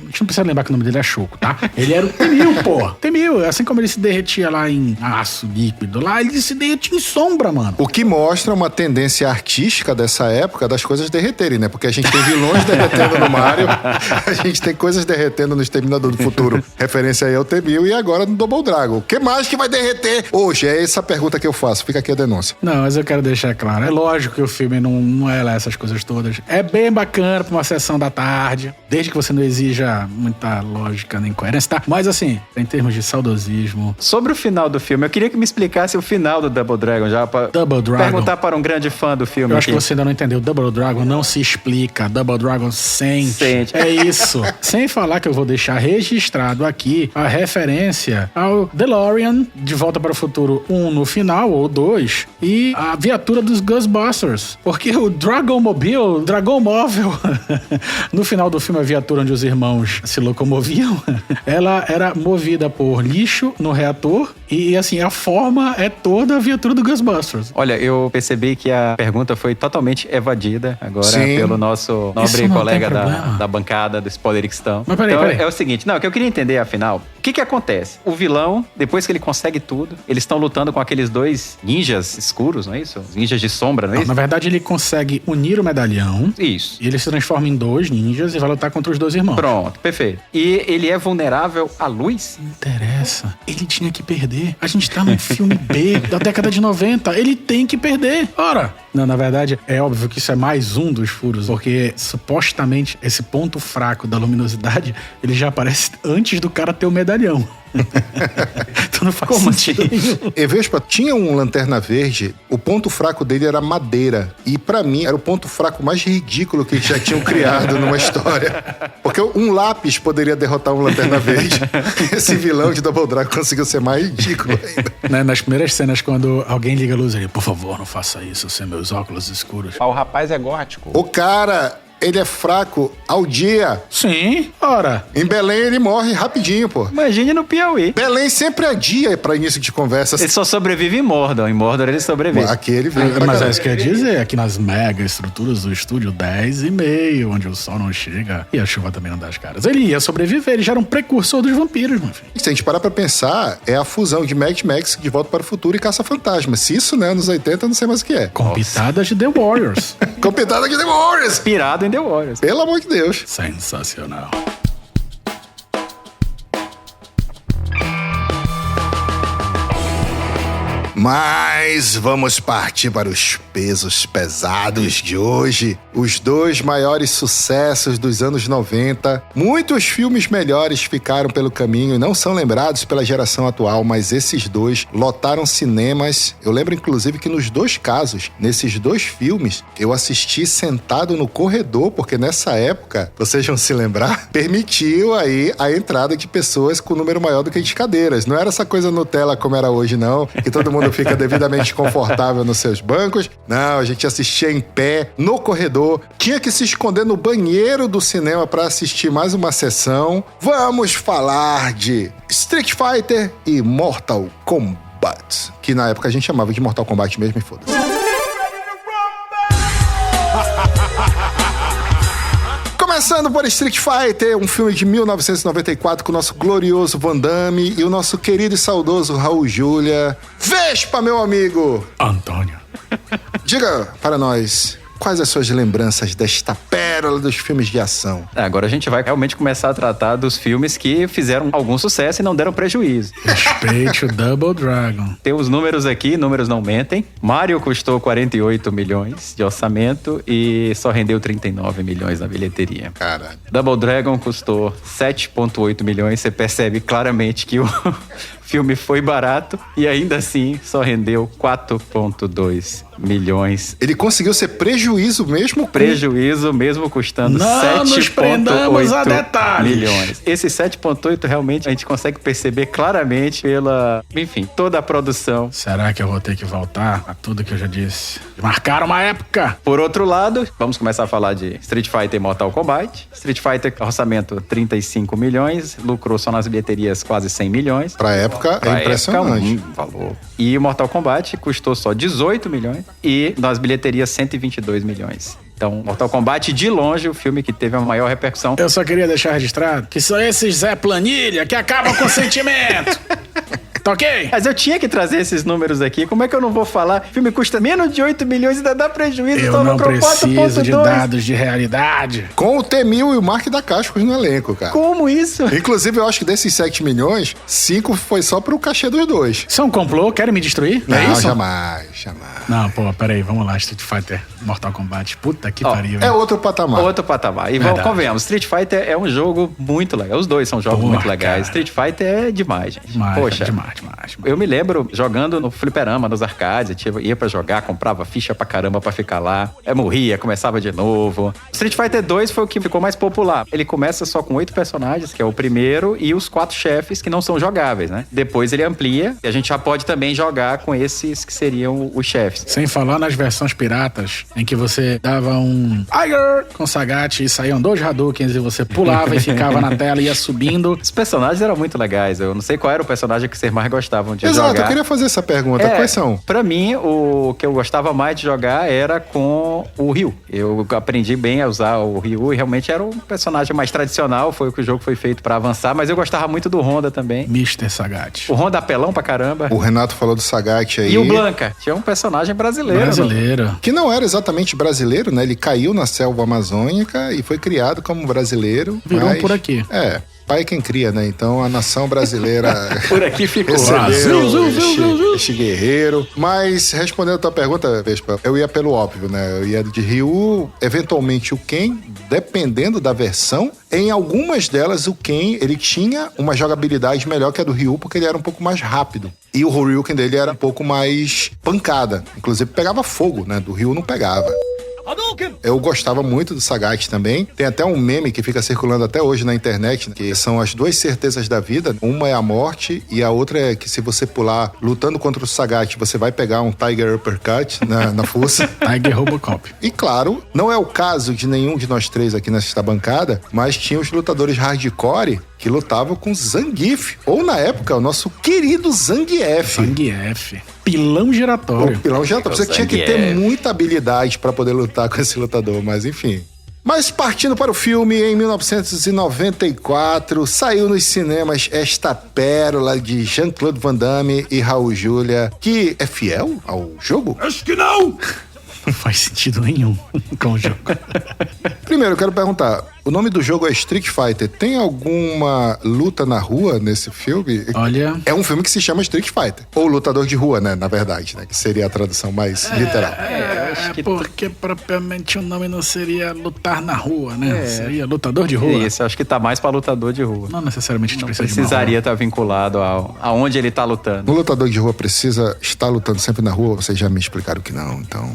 gente não precisa lembrar que o nome dele é Choco, tá? Ele era o T-1000, pô. T-1000, assim como ele se derretia lá em aço líquido, lá ele se derretia em sombra, mano. O que mostra uma tendência artística dessa época das coisas derreterem, né? Porque a gente tem vilões derretendo no Mario, a gente tem coisas derretendo no Exterminador do Futuro. Referência aí ao T-1000 e agora no Double Dragon. O que mais que vai derreter hoje? É essa pergunta que eu faço. Fica aqui a denúncia. Não, mas eu quero deixar claro. É lógico que o filme não é lá essas coisas todas. É bem bacana pra uma sessão da tarde, desde que você não exija muita lógica nem coerência, tá? Mas assim, em termos de saudosismo... Sobre o final do filme, eu queria que me explicasse o final do Double Dragon já, pra Double Dragon. Perguntar para um grande fã do filme. Eu acho que você ainda não entendeu. Double Dragon não se explica. Double Dragon sente. É isso. Sem falar que eu vou deixar registrado aqui a referência ao DeLorean, De Volta para o Futuro 1 no final, ou 2, e a viatura dos Ghostbusters. Porque o Dragon Móvel, no final do filme, a viatura onde os irmãos se locomoviam, ela era movida por lixo no reator e assim, a forma é toda a viatura do Ghostbusters. Olha, eu percebi que a pergunta foi totalmente evadida agora Sim. pelo nosso nobre não colega tem problema. da bancada do Spoileristão. Mas peraí, Então, peraí. é o seguinte, não, o que eu queria entender, afinal, o que acontece? O vilão, depois que ele consegue tudo, eles estão lutando com aqueles dois ninjas escuros, não é isso? Os ninjas de sombra, não é Não, isso? na verdade, ele consegue unir o medalhão Isso. e ele se transforma em 2 ninjas e vai lutar contra os 2 irmãos. Pronto, perfeito. E ele é vulnerável à luz? Não interessa. Ele tinha que perder. A gente tá num filme B da década de 90. Ele tem que perder. Ora! Não, na verdade, é óbvio que isso é mais um dos furos, porque supostamente esse ponto fraco da luminosidade, ele já aparece antes do cara ter o medalhão. Então não faz Como sentido assim? nenhum. E Vespa tinha um Lanterna Verde, o ponto fraco dele era madeira. E pra mim era o ponto fraco mais ridículo que já tinham criado numa história. Porque um lápis poderia derrotar um Lanterna Verde. Esse vilão de Double Dragon conseguiu ser mais ridículo ainda. Né, nas primeiras cenas, quando alguém liga a luz, ele, por favor, não faça isso, sem meus óculos escuros. O rapaz é gótico. O cara, ele é fraco ao dia. Sim, ora. Em Belém ele morre rapidinho, pô. Imagine no Piauí. Belém sempre é dia pra início de conversa. Ele só sobrevive em Mordor. Em Mordor ele sobrevive. Aqui ele vem pra Mas é caralho. isso que eu ia dizer, aqui nas mega estruturas do estúdio 10,5, onde o sol não chega e a chuva também não dá as caras. Ele ia sobreviver, ele já era um precursor dos vampiros, meu filho. Se a gente parar pra pensar, é a fusão de Mad Max, De Volta para o Futuro e Caça-Fantasma. Se isso, né, anos 80, eu não sei mais o que é. Com pitadas de The Warriors. Compitada de The Warriors! Inspirado em The Warriors. Pelo amor de Deus. Sensacional. Mas vamos partir para os pesos pesados de hoje. Os 2 maiores sucessos dos anos 90. Muitos filmes melhores ficaram pelo caminho e não são lembrados pela geração atual, mas esses 2 lotaram cinemas. Eu lembro, inclusive, que nos 2 casos, nesses 2 filmes, eu assisti sentado no corredor, porque nessa época, vocês vão se lembrar, permitiu aí a entrada de pessoas com número maior do que de cadeiras. Não era essa coisa Nutella como era hoje, não, que todo mundo fica devidamente confortável nos seus bancos. Não, a gente assistia em pé, no corredor, tinha que se esconder no banheiro do cinema para assistir mais uma sessão. Vamos falar de Street Fighter e Mortal Kombat, que na época a gente chamava de Mortal Kombat mesmo e foda-se. Começando por Street Fighter, um filme de 1994 com o nosso glorioso Van Damme e o nosso querido e saudoso Raul Julia. Vespa, meu amigo! Antônio. Diga para nós, quais as suas lembranças desta pérola dos filmes de ação? Agora a gente vai realmente começar a tratar dos filmes que fizeram algum sucesso e não deram prejuízo. Respeite o Double Dragon. Tem os números aqui, números não mentem. Mario custou 48 milhões de orçamento e só rendeu 39 milhões na bilheteria. Caralho. Double Dragon custou 7,8 milhões. Você percebe claramente que o filme foi barato e ainda assim só rendeu 4,2 milhões. Ele conseguiu ser prejuízo mesmo com... Prejuízo mesmo custando Não nos prendamos a 7,8 detalhes. milhões. Esse 7,8 realmente a gente consegue perceber claramente pela, enfim, toda a produção. Será que eu vou ter que voltar a tudo que eu já disse? Marcaram uma época. Por outro lado, vamos começar a falar de Street Fighter e Mortal Kombat. Street Fighter, orçamento 35 milhões, lucrou só nas bilheterias quase 100 milhões. Pra época, Pra é impressionante. época, valor. E Mortal Kombat custou só 18 milhões e nas bilheterias 122 milhões. Então, Mortal Kombat, de longe, o filme que teve a maior repercussão. Eu só queria deixar registrado que são esses Zé Planilha que acabam com o sentimento. Tá ok? Mas eu tinha que trazer esses números aqui. Como é que eu não vou falar? O filme custa menos de 8 milhões e ainda dá prejuízo. Eu então não lucrou preciso de 4,2. dados de realidade. Com o T-1000 e o Mark da Cascos no elenco, cara. Como isso? Inclusive, eu acho que desses 7 milhões, 5 foi só pro cachê dos 2. Isso é um complô? Querem me destruir? Não, é isso? jamais. Não, pô, peraí, vamos lá, Street Fighter, Mortal Kombat. Puta que pariu, É hein? outro patamar. Outro patamar. E Verdade. convenhamos, Street Fighter é um jogo muito legal. Os dois são jogos Porra, muito legais. cara. Street Fighter é demais, gente. Demais, Poxa, cara, demais. eu me lembro jogando no fliperama, nos arcades. Ia pra jogar, comprava ficha pra caramba pra ficar lá. Morria, começava de novo. Street Fighter 2 foi o que ficou mais popular. Ele começa só com 8 personagens, que é o primeiro, e os 4 chefes que não são jogáveis, né? Depois ele amplia e a gente já pode também jogar com esses que seriam os chefes. Sem falar nas versões piratas, em que você dava um Tiger com Sagat e saíam 2 Hadoukens e você pulava e ficava na tela e ia subindo. Os personagens eram muito legais. Eu não sei qual era o personagem que vocês mais gostavam de Exato, jogar. eu queria fazer essa pergunta. Quais são? Pra mim, o que eu gostava mais de jogar era com o Ryu. Eu aprendi bem a usar o Ryu e realmente era um personagem mais tradicional. Foi o que o jogo foi feito pra avançar. Mas eu gostava muito do Honda também. Mr. Sagat. O Honda apelão pra caramba. O Renato falou do Sagat aí. E o Blanca. Tinha um personagem brasileiro. Que não era exatamente brasileiro, né? Ele caiu na selva amazônica e foi criado como brasileiro. Virou por aqui. Pai é quem cria, né? Então a nação brasileira por aqui ficou. Recebeu este guerreiro. Mas respondendo a tua pergunta, Vespa, eu ia pelo óbvio, né? Eu ia de Ryu, eventualmente o Ken, dependendo da versão. Em algumas delas, o Ken, ele tinha uma jogabilidade melhor que a do Ryu, porque ele era um pouco mais rápido. E o Horyuken dele era um pouco mais pancada. Inclusive pegava fogo, né? Do Ryu não pegava. Eu gostava muito do Sagat também. Tem até um meme que fica circulando até hoje na internet, que são as 2 certezas da vida. Uma é a morte e a outra é que se você pular lutando contra o Sagat, você vai pegar um Tiger Uppercut na fuça. Tiger Robocop. E claro, não é o caso de nenhum de nós 3 aqui nesta bancada, mas tinha os lutadores hardcore que lutavam com Zangief. Ou na época, o nosso querido Zangief. Zangief. Pilão giratório. O pilão giratório. Você tinha que ter muita habilidade para poder lutar com esse lutador, mas enfim. Mas partindo para o filme, em 1994, saiu nos cinemas esta pérola de Jean-Claude Van Damme e Raul Julia, que é fiel ao jogo? Acho que não! Não faz sentido nenhum com o jogo. Primeiro, eu quero perguntar, o nome do jogo é Street Fighter. Tem alguma luta na rua nesse filme? Olha... É um filme que se chama Street Fighter. Ou Lutador de Rua, né? Na verdade, né? Que seria a tradução mais literal. Porque propriamente o nome não seria lutar na rua, né? Seria lutador de rua. Isso, acho que tá mais pra lutador de rua. Não necessariamente a gente precisa precisaria estar vinculado aonde ele tá lutando. O lutador de rua precisa estar lutando sempre na rua? Vocês já me explicaram que não, então...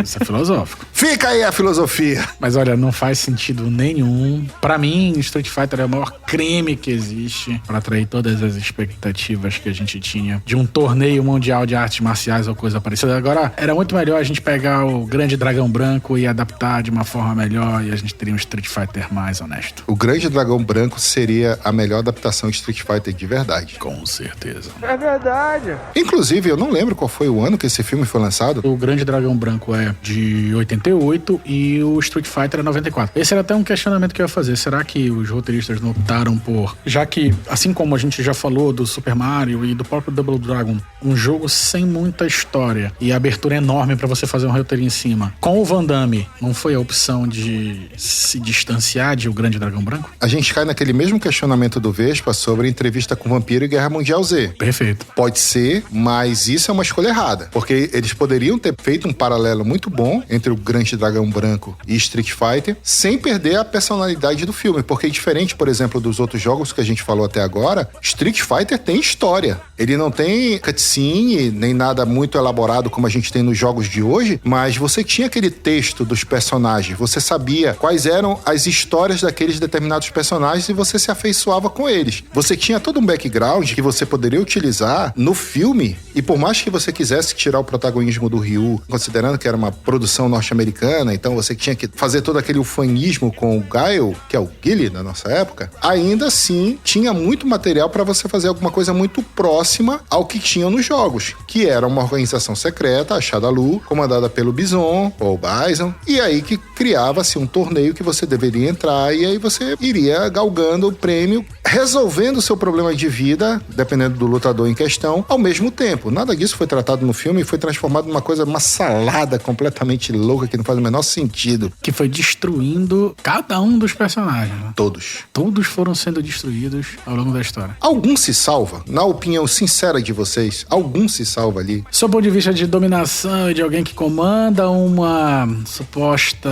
Isso é filosófico. Fica aí a filosofia. Mas olha, não faz sentido nenhum. Pra mim, Street Fighter é o maior crime que existe pra atrair todas as expectativas que a gente tinha de um torneio mundial de artes marciais ou coisa parecida. Agora, era muito melhor a gente pegar o Grande Dragão Branco e adaptar de uma forma melhor e a gente teria um Street Fighter mais honesto. O Grande Dragão Branco seria a melhor adaptação de Street Fighter de verdade. Com certeza. É verdade. Inclusive, eu não lembro qual foi o ano que esse filme foi lançado. O Grande Dragão Branco é de 88 e o Street Fighter é 94. Esse era até um questionamento que eu ia fazer. Será que os roteiristas não optaram por... Já que, assim como a gente já falou do Super Mario e do próprio Double Dragon, um jogo sem muita história e a abertura enorme pra você fazer um roteiro em cima. Com o Van Damme, não foi a opção de se distanciar de O Grande Dragão Branco? A gente cai naquele mesmo questionamento do Vespa sobre a entrevista com o Vampiro e Guerra Mundial Z. Perfeito. Pode ser, mas isso é uma escolha errada. Porque eles poderiam ter feito um paralelo muito bom entre o Grande Dragão Branco e Street Fighter, sem perder a personalidade do filme. Porque diferente, por exemplo, dos outros jogos que a gente falou até agora, Street Fighter tem história. Ele não tem cutscene, nem nada muito elaborado como a gente tem nos jogos de hoje, mas você tinha aquele texto dos personagens, você sabia quais eram as histórias daqueles determinados personagens e você se afeiçoava com eles. Você tinha todo um background que você poderia utilizar no filme, e por mais que você quisesse tirar o protagonismo do Ryu, considerando que era uma produção norte-americana, então você tinha que fazer todo aquele ufanismo com o Guile, que é o Guile na nossa época, ainda assim tinha muito material para você fazer alguma coisa muito próxima ao que tinha nos jogos, que era uma organização secreta, a Shadaloo, comandada pelo Bison, ou Bison, e aí que criava-se um torneio que você deveria entrar e aí você iria galgando o prêmio, resolvendo o seu problema de vida, dependendo do lutador em questão, ao mesmo tempo. Nada disso foi tratado no filme e foi transformado numa coisa, uma salada completamente louca que não faz o menor sentido. Que foi destruindo cada um dos personagens. Né? Todos. Todos foram sendo destruídos ao longo da história. Algum se salva? Na opinião sincera de vocês, algum se salva ali? Sob o ponto de vista de dominação e de alguém que comanda uma suposta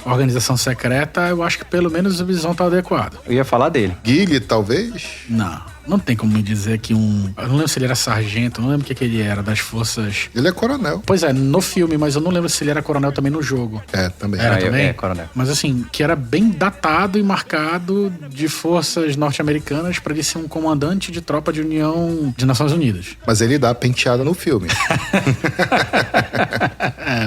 organização secreta, eu acho que pelo menos o Bison tá adequado. Eu ia falar dele. Guile, talvez? Não Não tem como me dizer que um... Eu não lembro se ele era sargento, não lembro o que ele era, das forças... Ele é coronel. Pois é, no filme, mas eu não lembro se ele era coronel também no jogo. É, também. Era também? É, coronel. Mas assim, que era bem datado e marcado de forças norte-americanas pra ele ser um comandante de tropa de União de Nações Unidas. Mas ele dá penteada no filme.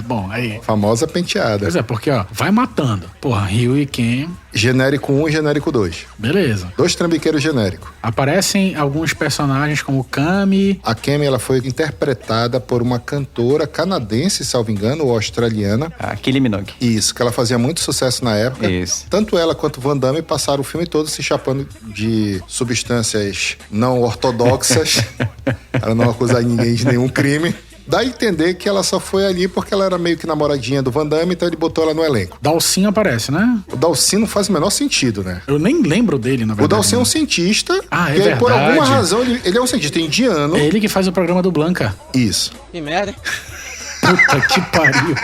Bom, aí... Famosa penteada. Pois é, porque, ó, vai matando. Porra, Ryu e Ken... Genérico 1 e genérico 2. Beleza. 2 trambiqueiros genéricos. Aparecem alguns personagens como Kami. A Kemi, ela foi interpretada por uma cantora canadense, salvo engano, ou australiana. A Kylie Minogue. Isso, que ela fazia muito sucesso na época. Isso. Tanto ela quanto Van Damme passaram o filme todo se chapando de substâncias não ortodoxas. Ela não acusar ninguém de nenhum crime. Dá a entender que ela só foi ali porque ela era meio que namoradinha do Van Damme, então ele botou ela no elenco. Dalsin aparece, né? O Dalsin não faz o menor sentido, né? Eu nem lembro dele, na O verdade. Dalsin é um cientista, Ah, é e aí por verdade. alguma razão ele é um cientista indiano. É ele que faz o programa do Blanca. Isso. Que merda, hein? Puta que pariu.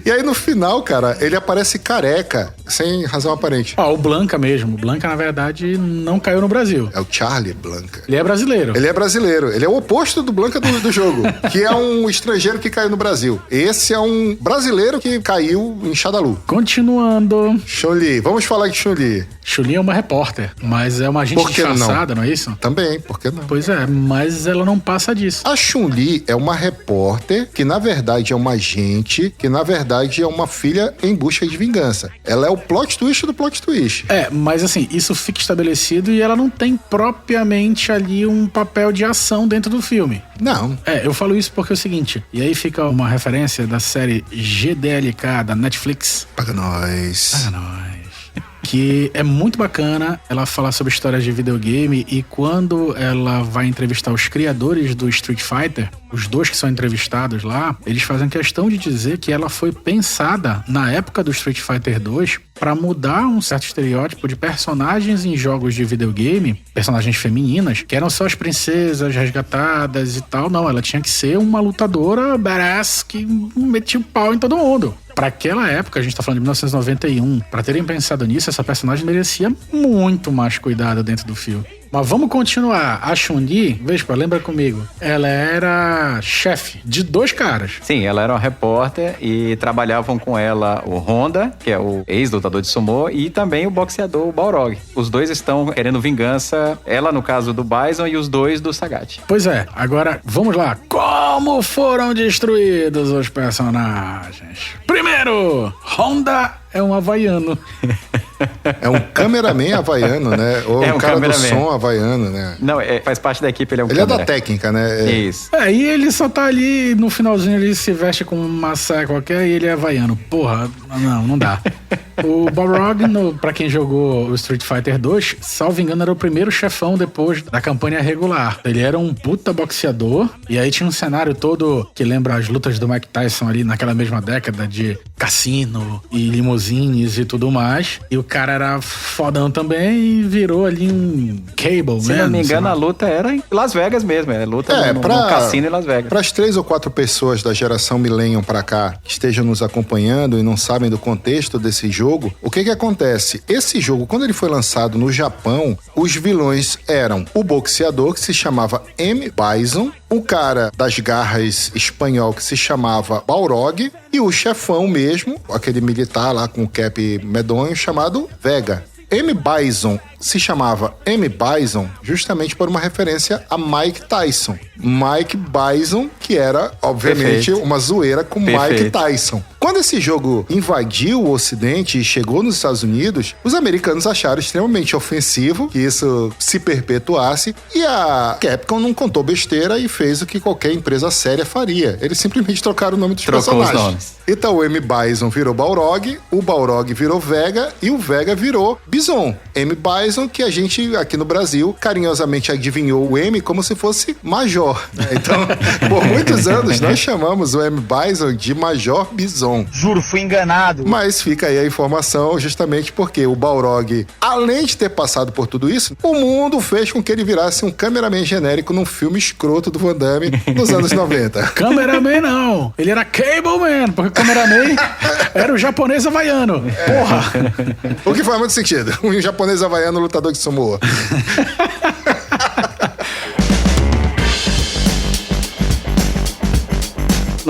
E aí no final, cara, ele aparece careca, sem razão aparente. Ó, o Blanca mesmo. O Blanca, na verdade, não caiu no Brasil. É o Charlie Blanca. Ele é brasileiro. Ele é brasileiro. Ele é o oposto do Blanca do jogo, que é um estrangeiro que caiu no Brasil. Esse é um brasileiro que caiu em Shadalu. Continuando. Chun-Li. Vamos falar de Chun-Li. Chun-Li é uma repórter, mas é uma agente Por que não? disfarçada, não é isso? Também, por que não? Pois é, mas ela não passa disso. A Chun-Li é uma repórter que, na verdade, é uma agente, que, na verdade, é uma filha em busca de vingança. Ela é o plot twist do plot twist. É, mas assim, isso fica estabelecido e ela não tem propriamente ali um papel de ação dentro do filme. Não. É, eu falo isso porque é o seguinte, e aí fica uma referência da série GDLK da Netflix. Paga nós. Ah, nós. Que é muito bacana ela falar sobre histórias de videogame e quando ela vai entrevistar os criadores do Street Fighter, os dois que são entrevistados lá, eles fazem questão de dizer que ela foi pensada na época do Street Fighter 2 para mudar um certo estereótipo de personagens em jogos de videogame, personagens femininas, que eram só as princesas resgatadas e tal. Não, ela tinha que ser uma lutadora badass que metia o pau em todo mundo. Pra aquela época, a gente tá falando de 1991, pra terem pensado nisso, essa personagem merecia muito mais cuidado dentro do filme. Mas vamos continuar. A Chun-Li, Vespa, lembra comigo, ela era chefe de 2 caras. Sim, ela era uma repórter e trabalhavam com ela o Honda, que é o ex-lutador de sumô, e também o boxeador, o Balrog. Os dois estão querendo vingança, ela no caso do Bison e os dois do Sagat. Pois é, agora vamos lá. Como foram destruídos os personagens? Primeiro, Honda é um havaiano. É um cameraman havaiano, né? Ou É um um cara do cameraman. som havaiano, né? Não, faz parte da equipe, ele é um Ele é da câmera. técnica, né? Isso. E ele só tá ali, no finalzinho ele se veste com uma saia qualquer e ele é havaiano. Porra, não dá. O Balrog, pra quem jogou o Street Fighter 2, salvo engano, era o primeiro chefão depois da campanha regular. Ele era um puta boxeador, e aí tinha um cenário todo que lembra as lutas do Mike Tyson ali naquela mesma década de cassino e limousines e tudo mais. E o cara era fodão também e virou ali um cable, Se né? não me engano, sei a lá. luta era em Las Vegas mesmo. É luta no cassino em Las Vegas. Para as 3 ou 4 pessoas da geração Millennium pra cá que estejam nos acompanhando e não sabem do contexto desse jogo, o que acontece? Esse jogo, quando ele foi lançado no Japão, os vilões eram o boxeador, que se chamava M. Bison, o cara das garras espanhol, que se chamava Balrog, e o chefão mesmo, aquele militar lá com o cap medonho, chamado Vega. M. Bison se chamava M. Bison justamente por uma referência a Mike Tyson. Mike Bison, que era, obviamente, Perfeito. uma zoeira com Mike Perfeito. Tyson. Quando esse jogo invadiu o Ocidente e chegou nos Estados Unidos, os americanos acharam extremamente ofensivo que isso se perpetuasse e a Capcom não contou besteira e fez o que qualquer empresa séria faria. Eles simplesmente trocaram o nome dos Trocou os personagens. nomes. Então o M. Bison virou Balrog, o Balrog virou Vega e o Vega virou Bison. M. Bison, que a gente aqui no Brasil carinhosamente adivinhou o M como se fosse Major. Então, por muitos anos nós chamamos o M. Bison de Major Bison. Juro, fui enganado. Mas fica aí a informação justamente porque o Balrog, além de ter passado por tudo isso, o mundo fez com que ele virasse um cameraman genérico num filme escroto do Van Damme nos anos 90. Cameraman não, ele era Cable Man, porque o cameraman era o japonês havaiano. Porra! O que faz muito sentido. Um japonês havaiano lutador de sumô.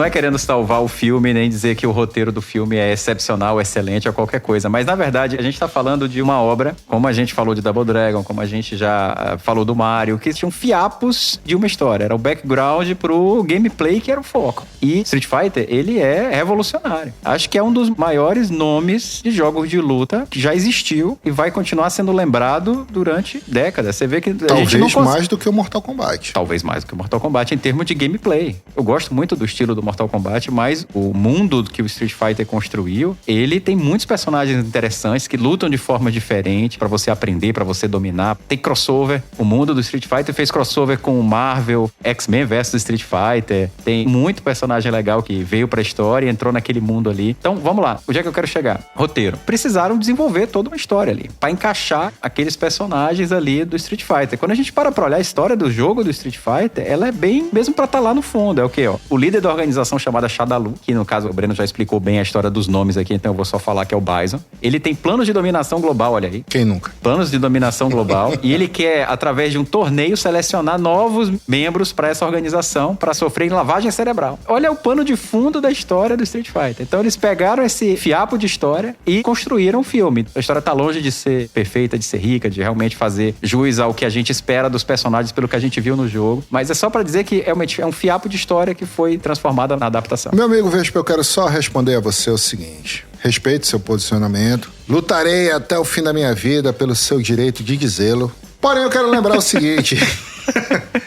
não é querendo salvar o filme, nem dizer que o roteiro do filme é excepcional, excelente ou qualquer coisa, mas na verdade a gente tá falando de uma obra, como a gente falou de Double Dragon, como a gente já falou do Mario, que tinham fiapos de uma história, era o background pro gameplay que era o foco. E Street Fighter, ele é revolucionário. Acho que é um dos maiores nomes de jogos de luta que já existiu e vai continuar sendo lembrado durante décadas. Você vê que a gente não mais do que o Mortal Kombat. Talvez mais do que o Mortal Kombat em termos de gameplay. Eu gosto muito do estilo do Mortal Kombat, mas o mundo que o Street Fighter construiu, ele tem muitos personagens interessantes que lutam de forma diferente pra você aprender, pra você dominar. Tem crossover. O mundo do Street Fighter fez crossover com o Marvel, X-Men vs Street Fighter. Tem muito personagem legal que veio pra história e entrou naquele mundo ali. Então, vamos lá. Onde é que eu quero chegar? Roteiro. Precisaram desenvolver toda uma história ali pra encaixar aqueles personagens ali do Street Fighter. Quando a gente para pra olhar a história do jogo do Street Fighter, ela é bem, mesmo pra estar lá no fundo. É o quê, ó? O líder da organização chamada Shadaloo, que no caso o Breno já explicou bem a história dos nomes aqui, então eu vou só falar que é o Bison. Ele tem planos de dominação global, olha aí. Quem nunca? Planos de dominação global. E ele quer, através de um torneio, selecionar novos membros pra essa organização pra sofrer lavagem cerebral. Olha o pano de fundo da história do Street Fighter. Então eles pegaram esse fiapo de história e construíram um filme. A história tá longe de ser perfeita, de ser rica, de realmente fazer jus ao que a gente espera dos personagens pelo que a gente viu no jogo. Mas é só pra dizer que é um fiapo de história que foi transformada na adaptação. Meu amigo Vespa, eu quero só responder a você o seguinte. Respeito seu posicionamento. Lutarei até o fim da minha vida pelo seu direito de dizê-lo. Porém, eu quero lembrar o seguinte...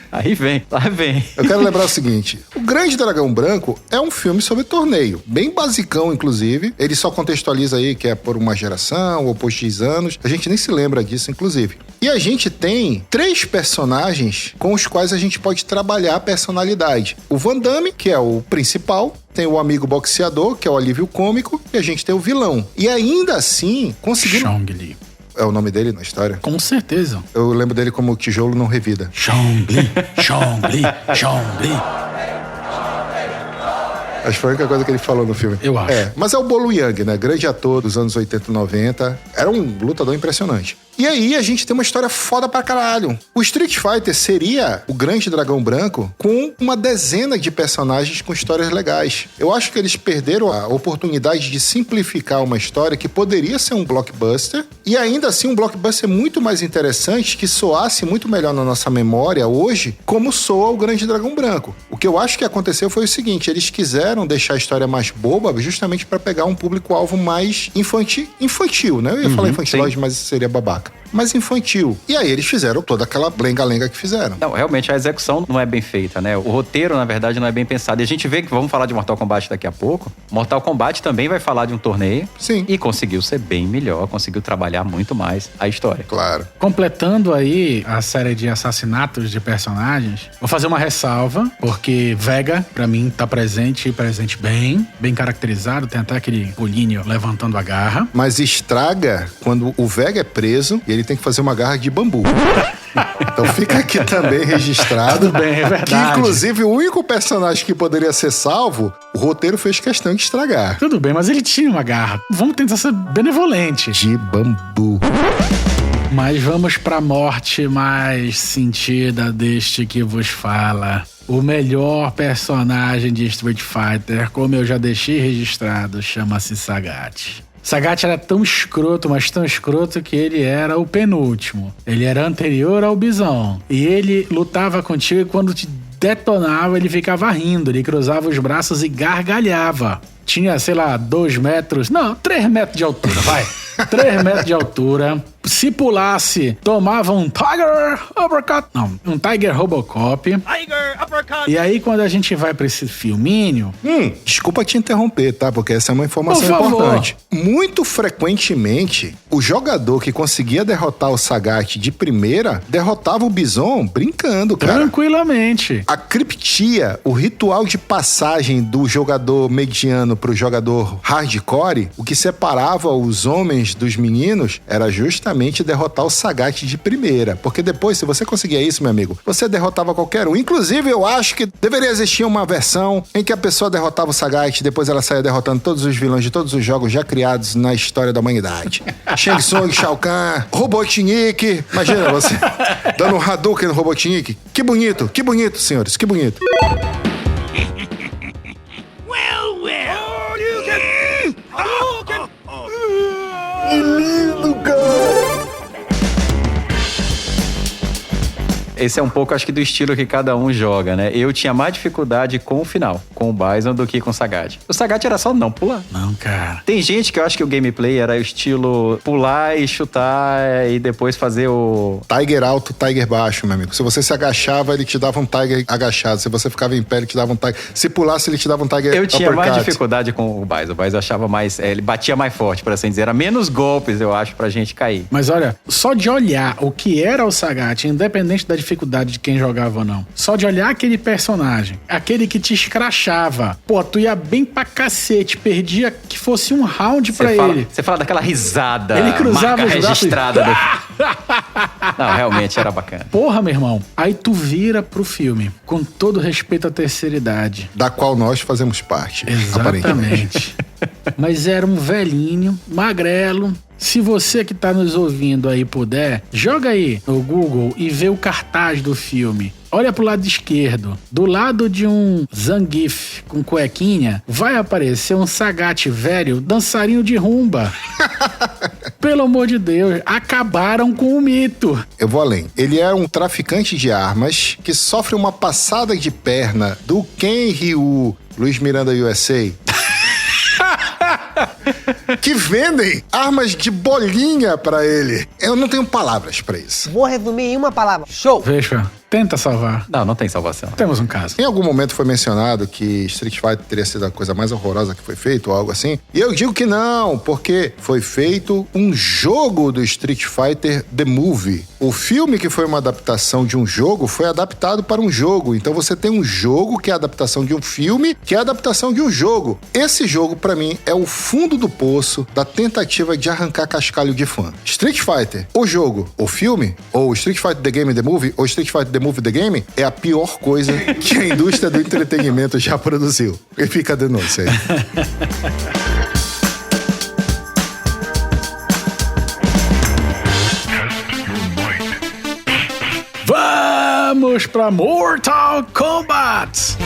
Aí vem, lá vem. Eu quero lembrar o seguinte, o Grande Dragão Branco é um filme sobre torneio, bem basicão, inclusive. Ele só contextualiza aí que é por uma geração ou por X anos. A gente nem se lembra disso, inclusive. E a gente tem 3 personagens com os quais a gente pode trabalhar a personalidade. O Van Damme, que é o principal. Tem o amigo boxeador, que é o alívio cômico. E a gente tem o vilão. E ainda assim, conseguimos... Chong Li. É o nome dele na história? Com certeza. Eu lembro dele como Tijolo Não Revida. Chong Li, Chong Li, Chong Li. Acho que foi a única coisa que ele falou no filme. Eu acho. Mas é o Bolo Yang, né? Grande ator dos anos 80 e 90. Era um lutador impressionante. E aí a gente tem uma história foda pra caralho. O Street Fighter seria o Grande Dragão Branco com uma dezena de personagens com histórias legais. Eu acho que eles perderam a oportunidade de simplificar uma história que poderia ser um blockbuster e ainda assim um blockbuster muito mais interessante que soasse muito melhor na nossa memória hoje como soa o Grande Dragão Branco. O que eu acho que aconteceu foi o seguinte, eles quiseram deixar a história mais boba justamente pra pegar um público-alvo mais infantil, né? Eu ia falar infantilóide, mas seria babaca. Mas infantil. E aí eles fizeram toda aquela blenga-lenga que fizeram. Não, realmente a execução não é bem feita, né? O roteiro, na verdade, não é bem pensado. E a gente vê que, vamos falar de Mortal Kombat daqui a pouco, Mortal Kombat também vai falar de um torneio. Sim. E conseguiu ser bem melhor, conseguiu trabalhar muito mais a história. Claro. Completando aí a série de assassinatos de personagens, vou fazer uma ressalva, porque Vega, pra mim, tá presente bem caracterizado, tem até aquele pulinho levantando a garra. Mas estraga quando o Vega é preso e ele tem que fazer uma garra de bambu. Então fica aqui também registrado. Tudo bem, é verdade. Que inclusive o único personagem que poderia ser salvo, o roteiro fez questão de estragar. Tudo bem, mas ele tinha uma garra. Vamos tentar ser benevolente. De bambu. Mas vamos pra morte mais sentida deste que vos fala. O melhor personagem de Street Fighter, como eu já deixei registrado, chama-se Sagat. Sagat era tão escroto, mas tão escroto que ele era o penúltimo. Ele era anterior ao Bison. E ele lutava contigo e quando te detonava, ele ficava rindo. Ele cruzava os braços e gargalhava. Tinha, sei lá, 2 metros... Não, 3 metros de altura, vai. 3 metros de altura. Se pulasse, tomava um Tiger Uppercut. Não, um Tiger Robocop. Tiger Uppercut. E aí, quando a gente vai pra esse filminho... Desculpa te interromper, tá? Porque essa é uma informação Por favor. importante. Muito frequentemente, o jogador que conseguia derrotar o Sagat de primeira, derrotava o Bison brincando, cara. Tranquilamente. A criptia, o ritual de passagem do jogador mediano pro jogador hardcore, o que separava os homens dos meninos era justamente derrotar o Sagat de primeira. Porque depois, se você conseguia isso, meu amigo, você derrotava qualquer um. Inclusive, eu acho que deveria existir uma versão em que a pessoa derrotava o Sagat e depois ela saía derrotando todos os vilões de todos os jogos já criados na história da humanidade. Shang Tsung, Shao Kahn, Robotnik. Imagina você dando um Hadouken no Robotnik. Que bonito, senhores, que bonito. esse é um pouco, acho que, do estilo que cada um joga, né? Eu tinha mais dificuldade com o final, com o Bison, do que com o Sagat. O Sagat era só não pular. Não, cara. Tem gente que eu acho que o gameplay era o estilo pular e chutar e depois fazer o... Tiger alto, Tiger baixo, meu amigo. Se você se agachava, ele te dava um Tiger agachado. Se você ficava em pé, ele te dava um Tiger... Se pulasse, ele te dava um Tiger Eu tinha uppercut. mais dificuldade com o Bison. O Bison eu achava mais... ele batia mais forte, por assim dizer. Era menos golpes, eu acho, pra gente cair. Mas olha, só de olhar o que era o Sagat, independente da dificuldade de quem jogava ou não, só de olhar aquele personagem, aquele que te escrachava, pô, tu ia bem pra cacete, perdia que fosse um round pra ele. Você fala daquela risada, Ele cruzava marca os braços registrada. Não, realmente era bacana. Porra, meu irmão. Aí tu vira pro filme, com todo respeito à terceira idade. Da qual nós fazemos parte. Aparentemente. Exatamente. Mas era um velhinho, magrelo. Se você que tá nos ouvindo aí puder, joga aí no Google e vê o cartaz do filme. Olha pro lado esquerdo. Do lado de um Zangief com cuequinha, vai aparecer um Sagat velho, dançarino de rumba. Pelo amor de Deus, acabaram com o mito. Eu vou além. Ele era um traficante de armas que sofre uma passada de perna do Ken Ryu, Luiz Miranda USA. Que vendem armas de bolinha pra ele. Eu não tenho palavras pra isso. Vou resumir em uma palavra. Show! Veja, tenta salvar. Não tem salvação. Temos um caso. Em algum momento foi mencionado que Street Fighter teria sido a coisa mais horrorosa que foi feito, ou algo assim. E eu digo que não, porque foi feito um jogo do Street Fighter The Movie. O filme, que foi uma adaptação de um jogo, foi adaptado para um jogo. Então você tem um jogo que é a adaptação de um filme, que é a adaptação de um jogo. Esse jogo, pra mim, é o fundo do poço da tentativa de arrancar cascalho de fã. Street Fighter, o jogo, o filme, ou Street Fighter The Game The Movie, ou Street Fighter The Movie The Game, é a pior coisa que a indústria do entretenimento já produziu. E fica a denúncia aí. Vamos pra Mortal Kombat!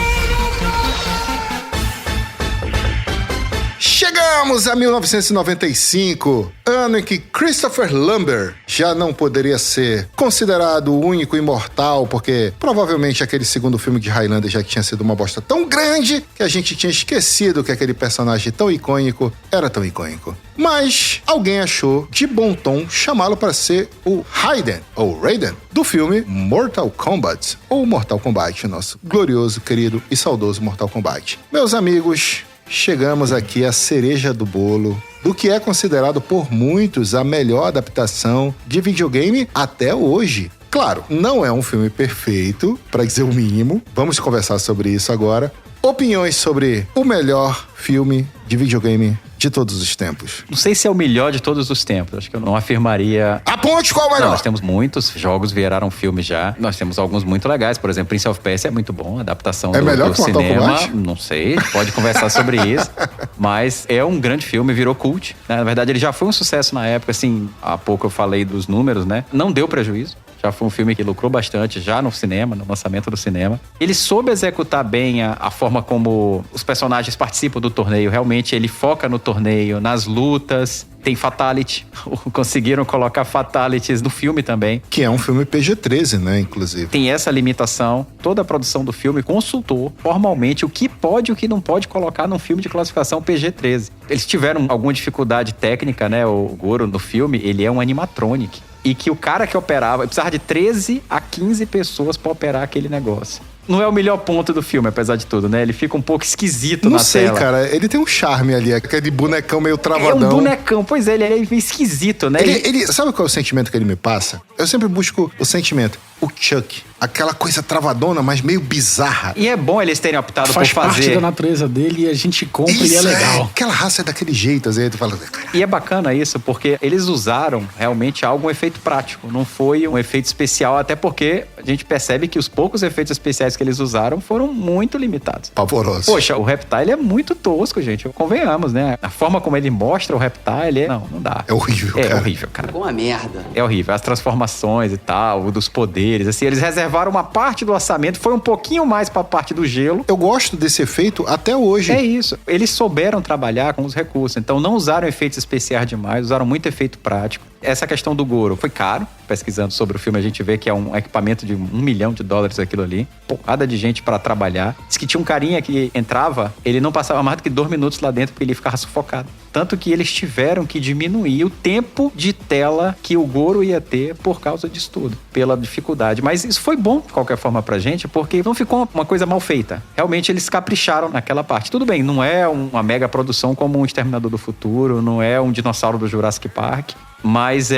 Chegamos a 1995, ano em que Christopher Lambert já não poderia ser considerado o único imortal, porque provavelmente aquele segundo filme de Highlander já tinha sido uma bosta tão grande que a gente tinha esquecido que aquele personagem tão icônico era tão icônico. Mas alguém achou de bom tom chamá-lo para ser o Raiden, ou Raiden, do filme Mortal Kombat, ou Mortal Kombat, nosso glorioso, querido e saudoso Mortal Kombat. Meus amigos, chegamos aqui à cereja do bolo do que é considerado por muitos a melhor adaptação de videogame até hoje. Claro, não é um filme perfeito, para dizer o mínimo. Vamos conversar sobre isso agora. Opiniões sobre o melhor filme de videogame de todos os tempos. Não sei se é o melhor de todos os tempos. Acho que eu não afirmaria... Aponte qual é o melhor! Não, nós temos muitos jogos, viraram filmes já. Nós temos alguns muito legais. Por exemplo, Prince of Persia é muito bom. A adaptação do melhor que Mortal cinema. Kombat? Não sei, pode conversar sobre isso. Mas é um grande filme, virou cult, né? Na verdade, ele já foi um sucesso na época. Assim, há pouco eu falei dos números, né? Não deu prejuízo. Já foi um filme que lucrou bastante já no cinema, no lançamento do cinema. Ele soube executar bem a forma como os personagens participam do torneio. Realmente ele foca no torneio, nas lutas. Tem fatality. Conseguiram colocar fatalities no filme também. Que é um filme PG-13, né, inclusive. Tem essa limitação. Toda a produção do filme consultou formalmente o que pode e o que não pode colocar num filme de classificação PG-13. Eles tiveram alguma dificuldade técnica, né? O Goro, no filme, ele é um animatronic. E que o cara que operava, precisava de 13 a 15 pessoas pra operar aquele negócio. Não é o melhor ponto do filme, apesar de tudo, né? Ele fica um pouco esquisito na tela. Não sei, cara. Ele tem um charme ali. Aquele bonecão meio travadão. É um bonecão. Pois é, ele é meio esquisito, né? Sabe qual é o sentimento que ele me passa? Eu sempre busco o sentimento. O Chuck. Aquela coisa travadona, mas meio bizarra. E é bom eles terem optado Faz por fazer... parte da natureza dele e a gente compra e é legal. Aquela raça é daquele jeito, assim, tu fala... E é bacana isso, porque eles usaram realmente um efeito prático. Não foi um efeito especial, até porque a gente percebe que os poucos efeitos especiais que eles usaram foram muito limitados. Pavoroso. Poxa, o Reptile é muito tosco, gente. Convenhamos, né? A forma como ele mostra o Reptile não dá. É horrível, cara. É horrível, cara. Ficou uma merda. É horrível. As transformações e tal, dos poderes, assim, eles reservaram uma parte do orçamento, foi um pouquinho mais pra parte do gelo. Eu gosto desse efeito até hoje. É isso. Eles souberam trabalhar com os recursos, então não usaram efeitos especiais demais, usaram muito efeito prático. Essa questão do Goro foi caro. Pesquisando sobre o filme, a gente vê que é um equipamento de $1 milhão aquilo ali. Porrada de gente pra trabalhar. Diz que tinha um carinha que entrava, ele não passava mais do que 2 minutos lá dentro porque ele ficava sufocado. Tanto que eles tiveram que diminuir o tempo de tela que o Goro ia ter por causa disso tudo, pela dificuldade. Mas isso foi bom, de qualquer forma, pra gente, porque não ficou uma coisa mal feita. Realmente eles capricharam naquela parte. Tudo bem, não é uma mega produção como um Exterminador do Futuro, não é um dinossauro do Jurassic Park, mas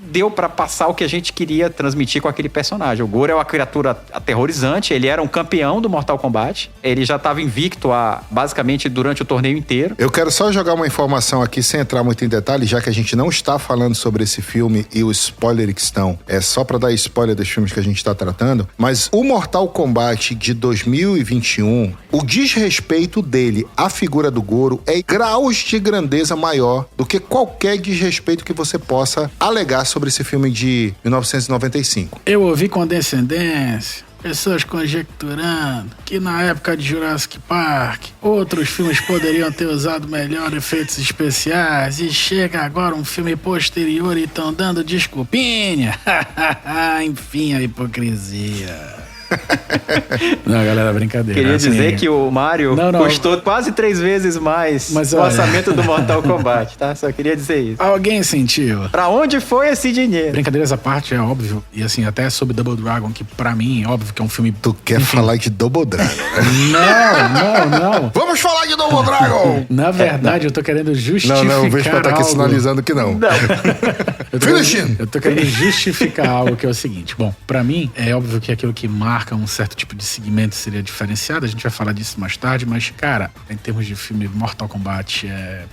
deu pra passar o que a gente queria transmitir com aquele personagem. O Goro é uma criatura aterrorizante, ele era um campeão do Mortal Kombat, ele já estava invicto basicamente durante o torneio inteiro. Eu quero só jogar uma informação aqui, sem entrar muito em detalhe, já que a gente não está falando sobre esse filme e o spoiler que estão. É só pra dar spoiler dos filmes que a gente está tratando, mas o Mortal Kombat de 2021, o desrespeito dele à figura do Goro é graus de grandeza maior do que qualquer desrespeito que você possa alegar sobre esse filme de 1995. Eu ouvi condescendência, pessoas conjecturando que na época de Jurassic Park outros filmes poderiam ter usado melhor efeitos especiais e chega agora um filme posterior e estão dando desculpinha. Enfim, a hipocrisia. Não, galera, brincadeira. Queria assim, dizer que o Mario custou quase 3 vezes mais o orçamento do Mortal Kombat, tá? Só queria dizer isso. Alguém sentiu. Pra onde foi esse dinheiro? Brincadeiras à parte, é óbvio. E assim, até sobre Double Dragon, que pra mim, é óbvio que é um filme... Tu quer falar de Double Dragon? Não. Vamos falar de Double Dragon! Na verdade, eu tô querendo justificar Não, o Vespa tá aqui algo. Sinalizando que não. Eu tô querendo justificar algo que é o seguinte. Bom, pra mim, é óbvio que aquilo que marca um certo tipo de segmento seria diferenciado. A gente vai falar disso mais tarde, mas, cara, em termos de filme, Mortal Kombat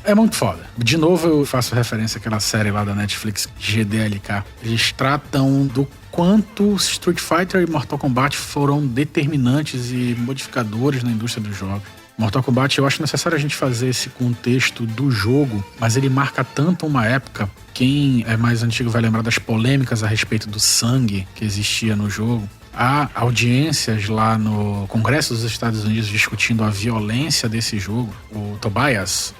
é muito foda. De novo, eu faço referência àquela série lá da Netflix, GDLK. Eles tratam do quanto Street Fighter e Mortal Kombat foram determinantes e modificadores na indústria dos jogos. Mortal Kombat, eu acho necessário a gente fazer esse contexto do jogo, mas ele marca tanto uma época. Quem é mais antigo vai lembrar das polêmicas a respeito do sangue que existia no jogo. Há audiências lá no Congresso dos Estados Unidos discutindo a violência desse jogo. O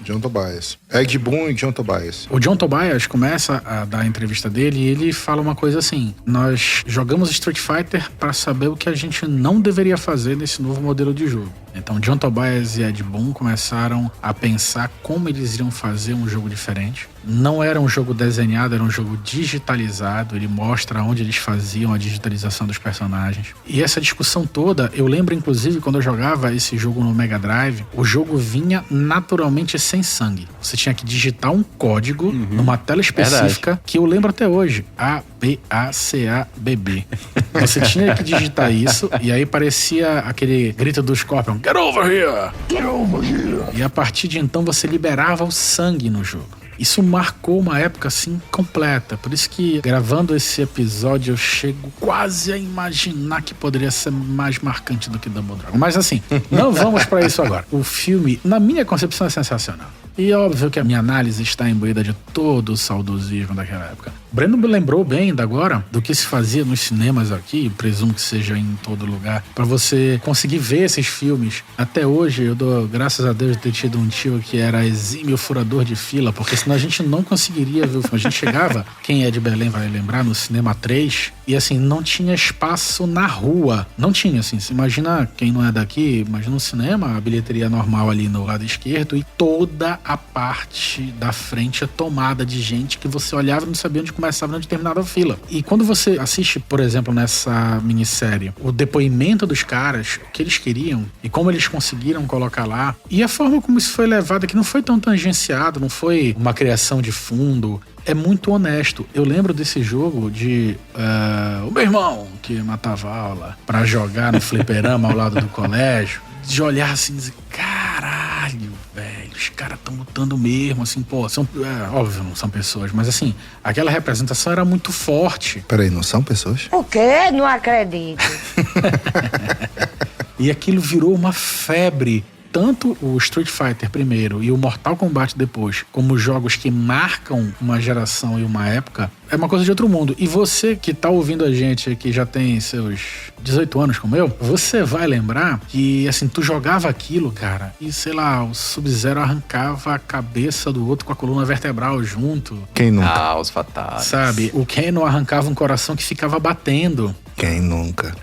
John Tobias. Ed Boon e John Tobias. O John Tobias começa a dar a entrevista dele e ele fala uma coisa assim: nós jogamos Street Fighter para saber o que a gente não deveria fazer nesse novo modelo de jogo. Então John Tobias e Ed Boon começaram a pensar como eles iriam fazer um jogo diferente. Não era um jogo desenhado, era um jogo digitalizado. Ele mostra onde eles faziam a digitalização dos personagens. E essa discussão toda, eu lembro inclusive quando eu jogava esse jogo no Mega Drive, o jogo vinha naturalmente sem sangue. Você tinha que digitar um código numa tela específica, que eu lembro até hoje. ABACABB. Você tinha que digitar isso e aí parecia aquele grito do Scorpion: Get over here! Get over here! E a partir de então você liberava o sangue no jogo. Isso marcou uma época assim completa. Por isso que gravando esse episódio eu chego quase a imaginar que poderia ser mais marcante do que Double Dragon. Mas assim, não vamos pra isso agora. O filme, na minha concepção, é sensacional. E é óbvio que a minha análise está imbuída de todo o saudosismo daquela época. Breno me lembrou bem ainda agora do que se fazia nos cinemas aqui, presumo que seja em todo lugar, para você conseguir ver esses filmes. Até hoje eu dou graças a Deus de ter tido um tio que era exímio furador de fila, porque senão a gente não conseguiria ver o filme. A gente chegava, quem é de Belém vai lembrar, no Cinema 3, e assim, não tinha espaço na rua. Não tinha, assim, você imagina, quem não é daqui, imagina um cinema, a bilheteria normal ali no lado esquerdo e toda a parte da frente é tomada de gente que você olhava e não sabia onde começava, onde terminava a fila. E quando você assiste, por exemplo, nessa minissérie, o depoimento dos caras, o que eles queriam e como eles conseguiram colocar lá, e a forma como isso foi levado, que não foi tão tangenciado, não foi uma criação de fundo, é muito honesto. Eu lembro desse jogo de o meu irmão que matava aula pra jogar no fliperama ao lado do colégio, de olhar assim e dizer, caralho, caralho, velho, os caras estão lutando mesmo, assim, pô, óbvio, não são pessoas, mas assim, aquela representação era muito forte. Peraí, não são pessoas? O quê? Não acredito. E aquilo virou uma febre. Tanto o Street Fighter primeiro e o Mortal Kombat depois, como jogos que marcam uma geração e uma época, é uma coisa de outro mundo. E você que tá ouvindo a gente que já tem seus 18 anos como eu, você vai lembrar que, assim, tu jogava aquilo, cara, e sei lá, o Sub-Zero arrancava a cabeça do outro com a coluna vertebral junto. Quem nunca? Ah, os fatais. Sabe? O Kano arrancava um coração que ficava batendo. Quem nunca?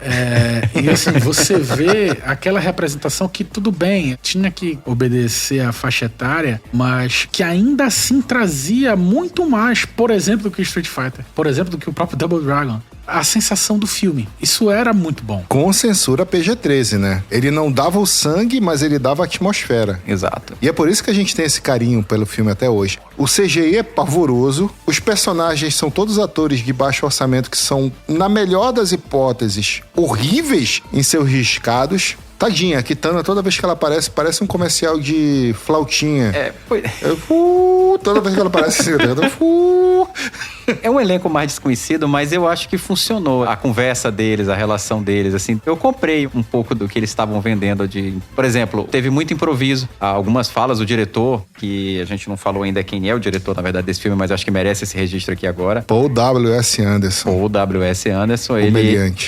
E assim, você vê aquela representação que tudo bem, tinha que obedecer à faixa etária, mas que ainda assim trazia muito mais, por exemplo, do que o Street Fighter, por exemplo, do que o próprio Double Dragon. A sensação do filme. Isso era muito bom. Com censura PG-13, né? Ele não dava o sangue, mas ele dava a atmosfera. Exato. E é por isso que a gente tem esse carinho pelo filme até hoje. O CGI é pavoroso, os personagens são todos atores de baixo orçamento que são, na melhor das hipóteses, horríveis em seus riscados. Tadinha, a Kitana, toda vez que ela aparece, parece um comercial de flautinha. Toda vez que ela aparece, É um elenco mais desconhecido, mas eu acho que funcionou. A conversa deles, a relação deles, assim. Eu comprei um pouco do que eles estavam vendendo de... Por exemplo, teve muito improviso. Algumas falas do diretor, que a gente não falou ainda quem é o diretor, na verdade, desse filme, mas acho que merece esse registro aqui agora. Paul W.S. Anderson. Paul W.S. Anderson.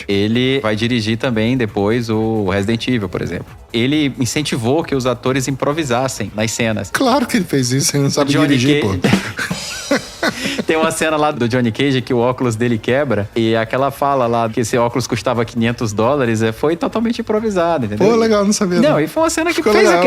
Ele vai dirigir também depois o Resident Evil, por exemplo. Ele incentivou que os atores improvisassem nas cenas. Claro que ele fez isso, ele não sabe dirigir, pô. Tem uma cena lá do Johnny Cage que o óculos dele quebra e aquela fala lá que esse óculos custava $500 foi totalmente improvisada, entendeu? Pô, legal, não sabia. Não, e foi uma cena que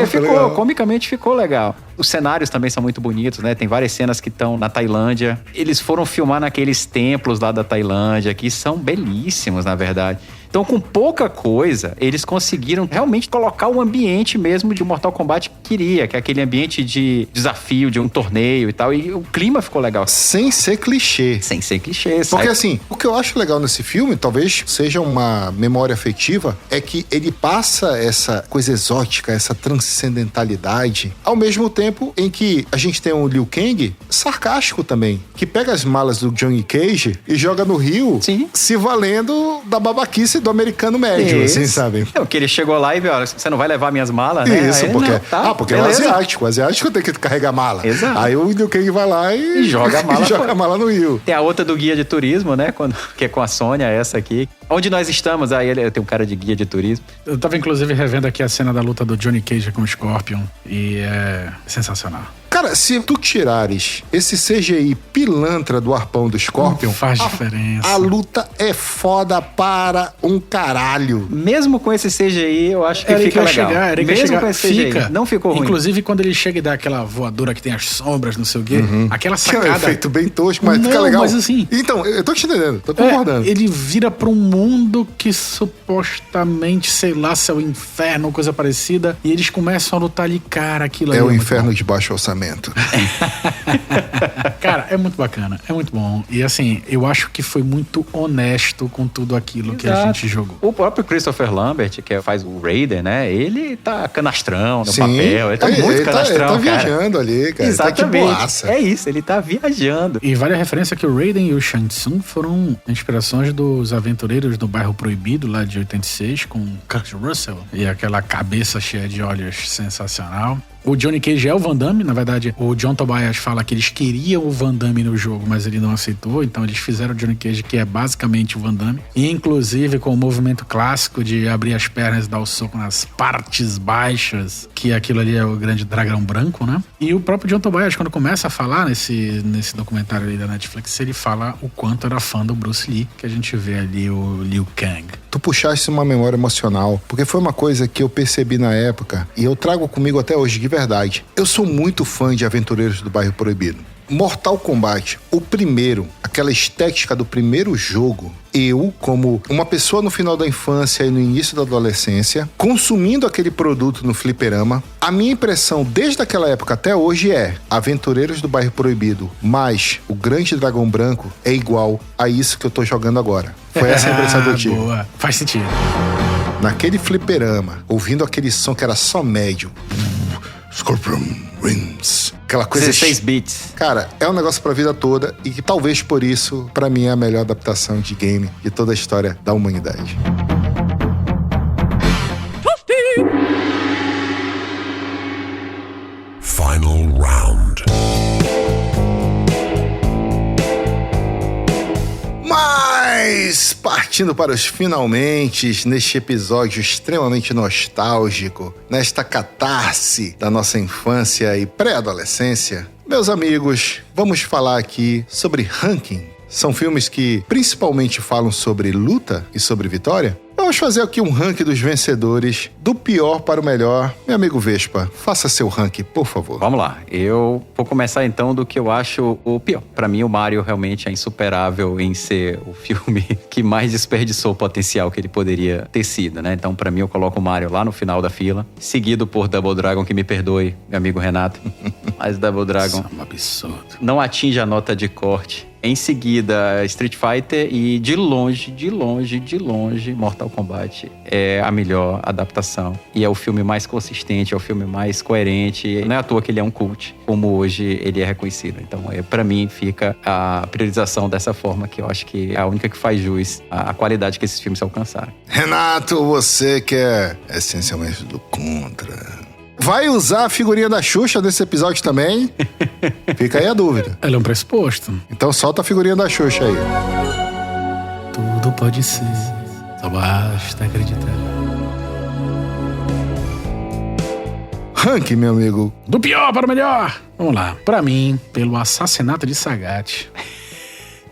ficou comicamente ficou legal. Os cenários também são muito bonitos, né? Tem várias cenas que estão na Tailândia. Eles foram filmar naqueles templos lá da Tailândia, que são belíssimos, na verdade. Então, com pouca coisa, eles conseguiram realmente colocar o ambiente mesmo de Mortal Kombat que queria, que é aquele ambiente de desafio, de um torneio e tal. E o clima ficou legal. Sem ser clichê. Sem ser clichê. Porque assim, o que eu acho legal nesse filme, talvez seja uma memória afetiva, é que ele passa essa coisa exótica, essa transcendentalidade, ao mesmo tempo em que a gente tem um Liu Kang sarcástico também, que pega as malas do Johnny Cage e joga no rio, sim, se valendo da babaquice do americano médio, assim, sabe? É, porque ele chegou lá e viu, você não vai levar minhas malas, né? Isso, aí, porque... não, tá, porque beleza. É o asiático tem que carregar mala. Exato. Aí o Liu Kang vai lá e joga a mala, joga a mala no rio. Tem a outra do guia de turismo, né? Que é com a Sônia, essa aqui. Onde nós estamos, aí ele tem um cara de guia de turismo. Eu tava inclusive revendo aqui a cena da luta do Johnny Cage com o Scorpion e é sensacional. Cara, se tu tirares esse CGI pilantra do arpão do Scorpion... Não faz diferença. A luta é foda para um caralho. Mesmo com esse CGI, eu acho que fica legal. Mesmo com esse CGI, não ficou ruim. Inclusive, quando ele chega e dá aquela voadora que tem as sombras, não sei o quê, aquela sacada... Que é um efeito bem tosco, mas fica legal. Mas assim... Então, eu tô te entendendo, tô concordando. Ele vira pra um mundo que supostamente, sei lá, se é o inferno ou coisa parecida, e eles começam a lutar ali, cara, aquilo ali é o inferno de baixo orçamento. Cara, é muito bacana, é muito bom. E assim, eu acho que foi muito honesto com tudo aquilo que a gente jogou. O próprio Christopher Lambert, que faz o Raiden, né? Ele tá canastrão no papel. Ele tá muito canastrão, ele tá viajando ali, cara. Exatamente. Ele tá de boaça. É isso, ele tá viajando. E vale a referência que o Raiden e o Shang Tsung foram inspirações dos Aventureiros do Bairro Proibido, lá de 86, com Kurt Russell. E aquela cabeça cheia de olhos sensacional. O Johnny Cage é o Van Damme, na verdade, o John Tobias fala que eles queriam o Van Damme no jogo, mas ele não aceitou, então eles fizeram o Johnny Cage, que é basicamente o Van Damme, e inclusive com o movimento clássico de abrir as pernas e dar o soco nas partes baixas, que aquilo ali é o grande dragão branco, né? E o próprio John Tobias, quando começa a falar nesse documentário ali da Netflix, ele fala o quanto era fã do Bruce Lee, que a gente vê ali o Liu Kang. Tu puxaste uma memória emocional, porque foi uma coisa que eu percebi na época, e eu trago comigo até hoje, de verdade. Eu sou muito fã de Aventureiros do Bairro Proibido. Mortal Kombat, o primeiro, aquela estética do primeiro jogo, eu, como uma pessoa no final da infância e no início da adolescência, consumindo aquele produto no fliperama, a minha impressão desde aquela época até hoje é Aventureiros do Bairro Proibido, mas o Grande Dragão Branco é igual a isso que eu tô jogando agora. Foi essa a impressão que eu tive. Boa, faz sentido. Naquele fliperama, ouvindo aquele som que era só médio, Scorpion Rings. Aquela coisa... 16 bits. Cara, é um negócio pra vida toda e que talvez por isso, pra mim, é a melhor adaptação de game de toda a história da humanidade. Final round. Mas, partindo para os finalmente, neste episódio extremamente nostálgico, nesta catarse da nossa infância e pré-adolescência, meus amigos, vamos falar aqui sobre ranking. São filmes que principalmente falam sobre luta e sobre vitória. Vamos fazer aqui um ranking dos vencedores, do pior para o melhor. Meu amigo Vespa, faça seu ranking, por favor. Vamos lá. Eu vou começar então do que eu acho o pior. Pra mim, o Mario realmente é insuperável em ser o filme que mais desperdiçou o potencial que ele poderia ter sido, né? Então, pra mim, eu coloco o Mario lá no final da fila, seguido por Double Dragon, que me perdoe, meu amigo Renato. Mas Double Dragon... Isso é um absurdo. Não atinge a nota de corte. Em seguida, Street Fighter e de longe, Mortal Kombat é a melhor adaptação. E é o filme mais consistente, é o filme mais coerente. Não é à toa que ele é um cult, como hoje ele é reconhecido. Então, pra mim, fica a priorização dessa forma, que eu acho que é a única que faz jus à qualidade que esses filmes alcançaram. Renato, você que é essencialmente do contra... Vai usar a figurinha da Xuxa nesse episódio também? Fica aí a dúvida. Ela é um pressuposto. Então solta a figurinha da Xuxa aí. Tudo pode ser, só basta acreditar. Ranking, meu amigo. Do pior para o melhor. Vamos lá. Pra mim, pelo assassinato de Sagat.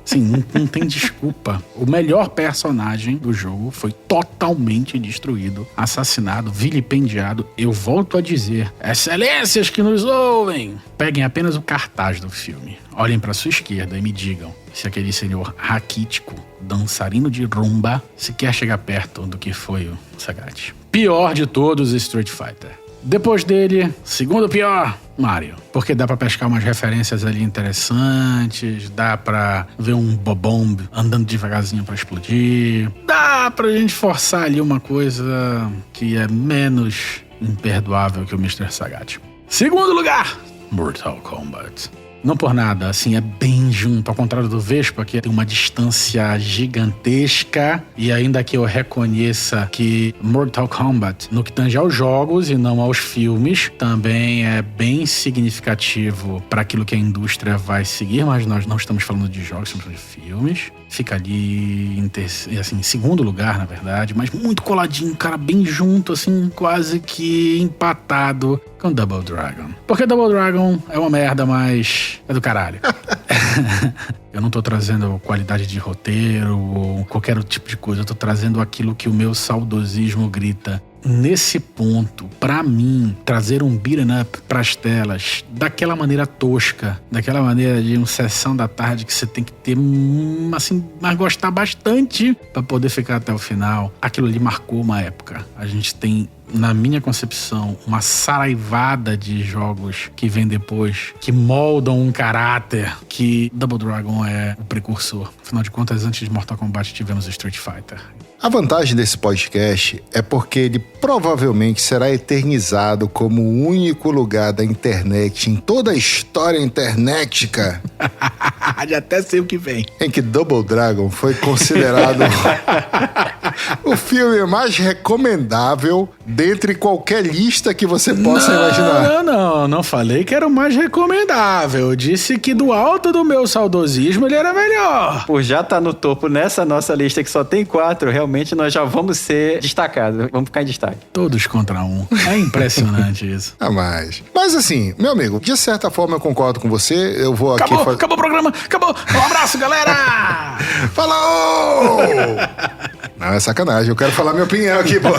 Sim, não tem desculpa. O melhor personagem do jogo foi totalmente destruído, assassinado, vilipendiado. Eu volto a dizer, excelências que nos ouvem, peguem apenas o cartaz do filme. Olhem pra sua esquerda e me digam se aquele senhor raquítico, dançarino de rumba, se quer chegar perto do que foi o Sagat. Pior de todos, Street Fighter. Depois dele, segundo pior, Mario. Porque dá pra pescar umas referências ali interessantes, dá pra ver um Bobomb andando devagarzinho pra explodir, dá pra gente forçar ali uma coisa que é menos imperdoável que o Mr. Sagat. Segundo lugar, Mortal Kombat. Não por nada, assim, é bem junto, ao contrário do Vespa, que tem uma distância gigantesca, e ainda que eu reconheça que Mortal Kombat, no que tange aos jogos e não aos filmes, também é bem significativo para aquilo que a indústria vai seguir, mas nós não estamos falando de jogos, estamos falando de filmes. Fica ali em segundo lugar, na verdade, mas muito coladinho, cara, bem junto, assim, quase que empatado com Double Dragon. Porque Double Dragon é uma merda, mas é do caralho. Eu não tô trazendo qualidade de roteiro ou qualquer outro tipo de coisa, eu tô trazendo aquilo que o meu saudosismo grita. Nesse ponto, pra mim, trazer um beat'em up pras telas daquela maneira tosca, daquela maneira de uma sessão da tarde que você tem que ter, assim, mas gostar bastante pra poder ficar até o final, aquilo ali marcou uma época. A gente tem, na minha concepção, uma saraivada de jogos que vem depois, que moldam um caráter que Double Dragon é o precursor. Afinal de contas, antes de Mortal Kombat tivemos Street Fighter. A vantagem desse podcast é porque ele provavelmente será eternizado como o único lugar da internet, em toda a história internetica, Já até sei o que vem. em que Double Dragon foi considerado o filme mais recomendável dentre qualquer lista que você possa imaginar. Não falei que era o mais recomendável. Eu disse que do alto do meu saudosismo ele era melhor. Por já estar no topo nessa nossa lista que só tem 4, realmente nós já vamos ser destacados, vamos ficar em destaque. Todos contra um. É impressionante isso. Mas assim, meu amigo, de certa forma eu concordo com você. Eu vou aqui... Acabou o programa. Acabou. Um abraço, galera. Falou! Não, é sacanagem. Eu quero falar minha opinião aqui, pô.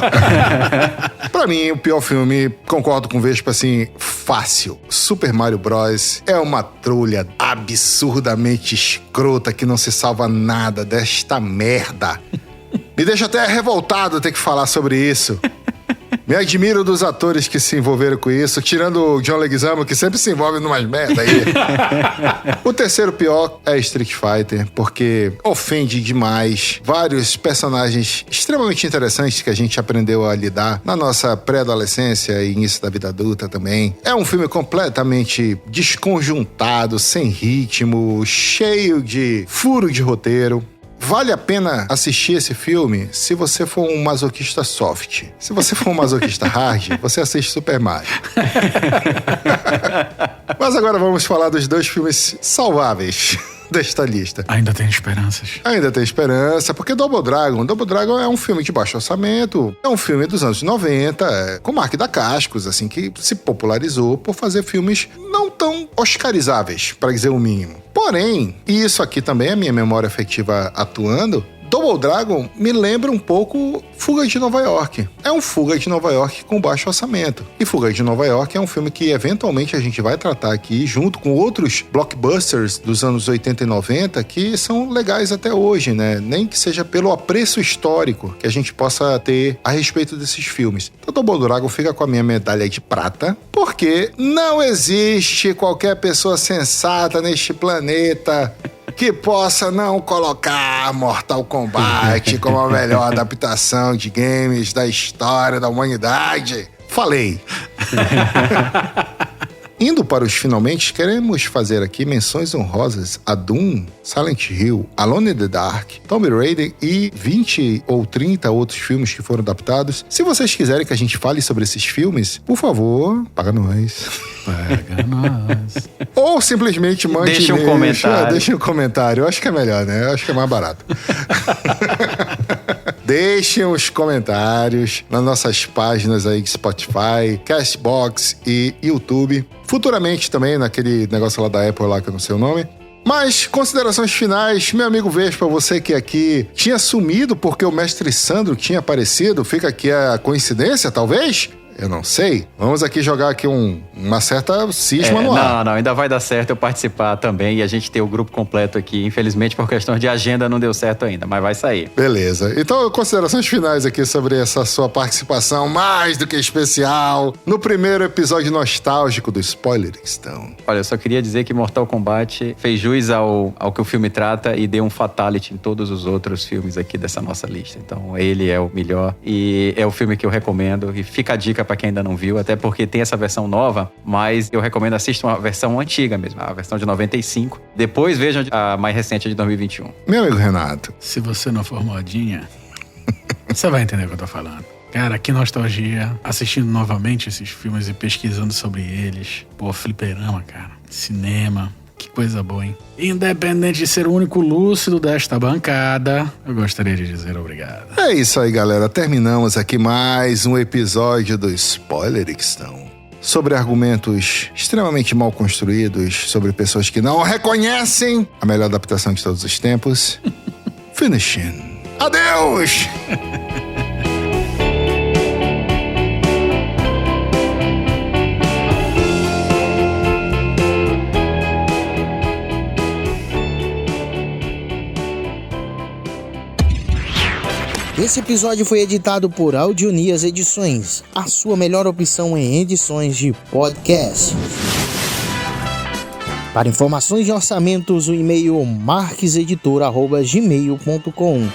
Pra mim, o pior filme, concordo com o Vespa, assim, fácil. Super Mario Bros. É uma trolha absurdamente escrota que não se salva nada desta merda. Me deixa até revoltado ter que falar sobre isso. Me admiro dos atores que se envolveram com isso, tirando o John Leguizamo, que sempre se envolve numas merda aí. O terceiro pior é Street Fighter, porque ofende demais vários personagens extremamente interessantes que a gente aprendeu a lidar na nossa pré-adolescência e início da vida adulta também. É um filme completamente desconjuntado, sem ritmo, cheio de furo de roteiro. Vale a pena assistir esse filme se você for um masoquista soft. Se você for um masoquista hard, você assiste Super Mario. Mas agora vamos falar dos 2 filmes salváveis desta lista. Ainda tem esperanças. Ainda tem esperança, porque Double Dragon é um filme de baixo orçamento, é um filme dos anos 90, com Mark Dacascos, assim, que se popularizou por fazer filmes não tão oscarizáveis, para dizer o mínimo. Porém, e isso aqui também é a minha memória afetiva atuando, Double Dragon me lembra um pouco Fuga de Nova York. É um Fuga de Nova York com baixo orçamento. E Fuga de Nova York é um filme que eventualmente a gente vai tratar aqui junto com outros blockbusters dos anos 80 e 90 que são legais até hoje, né? Nem que seja pelo apreço histórico que a gente possa ter a respeito desses filmes. Então Double Dragon fica com a minha medalha de prata, porque não existe qualquer pessoa sensata neste planeta que possa não colocar Mortal Kombat como a melhor adaptação de games da história da humanidade. Falei. Indo para os finalmente, queremos fazer aqui menções honrosas a Doom, Silent Hill, Alone in the Dark, Tomb Raider e 20 ou 30 outros filmes que foram adaptados. Se vocês quiserem que a gente fale sobre esses filmes, por favor, paga nós. Paga nós. Ou simplesmente mande Deixa um comentário. Deixa um comentário. Eu acho que é melhor, né? Eu acho que é mais barato. Deixem os comentários nas nossas páginas aí de Spotify, Castbox e YouTube. Futuramente também naquele negócio lá da Apple lá que eu não sei o nome. Mas, considerações finais, meu amigo Vespa, você que aqui tinha sumido porque o mestre Sandro tinha aparecido, fica aqui a coincidência, talvez? Eu não sei. Vamos aqui jogar aqui uma certa cisma no ar. Não, ainda vai dar certo eu participar também e a gente ter o grupo completo aqui. Infelizmente, por questão de agenda, não deu certo ainda, mas vai sair. Beleza. Então, considerações finais aqui sobre essa sua participação mais do que especial no primeiro episódio nostálgico do Spoileristão. Olha, eu só queria dizer que Mortal Kombat fez jus ao que o filme trata e deu um fatality em todos os outros filmes aqui dessa nossa lista. Então, ele é o melhor e é o filme que eu recomendo. E fica a dica pra quem ainda não viu, até porque tem essa versão nova, mas eu recomendo assistam a versão antiga mesmo, a versão de 95. Depois vejam a mais recente de 2021. Meu amigo Renato. Se você não for modinha, você vai entender o que eu tô falando. Cara, que nostalgia. Assistindo novamente esses filmes e pesquisando sobre eles. Pô, fliperama, cara. Cinema. Que coisa boa, hein? Independente de ser o único lúcido desta bancada, eu gostaria de dizer obrigado. É isso aí, galera. Terminamos aqui mais um episódio do Spoileristão. Sobre argumentos extremamente mal construídos, sobre pessoas que não reconhecem a melhor adaptação de todos os tempos. Finishing. Adeus! Esse episódio foi editado por Audionias Edições, a sua melhor opção em edições de podcast. Para informações de orçamentos, o e-mail marqueseditor@gmail.com.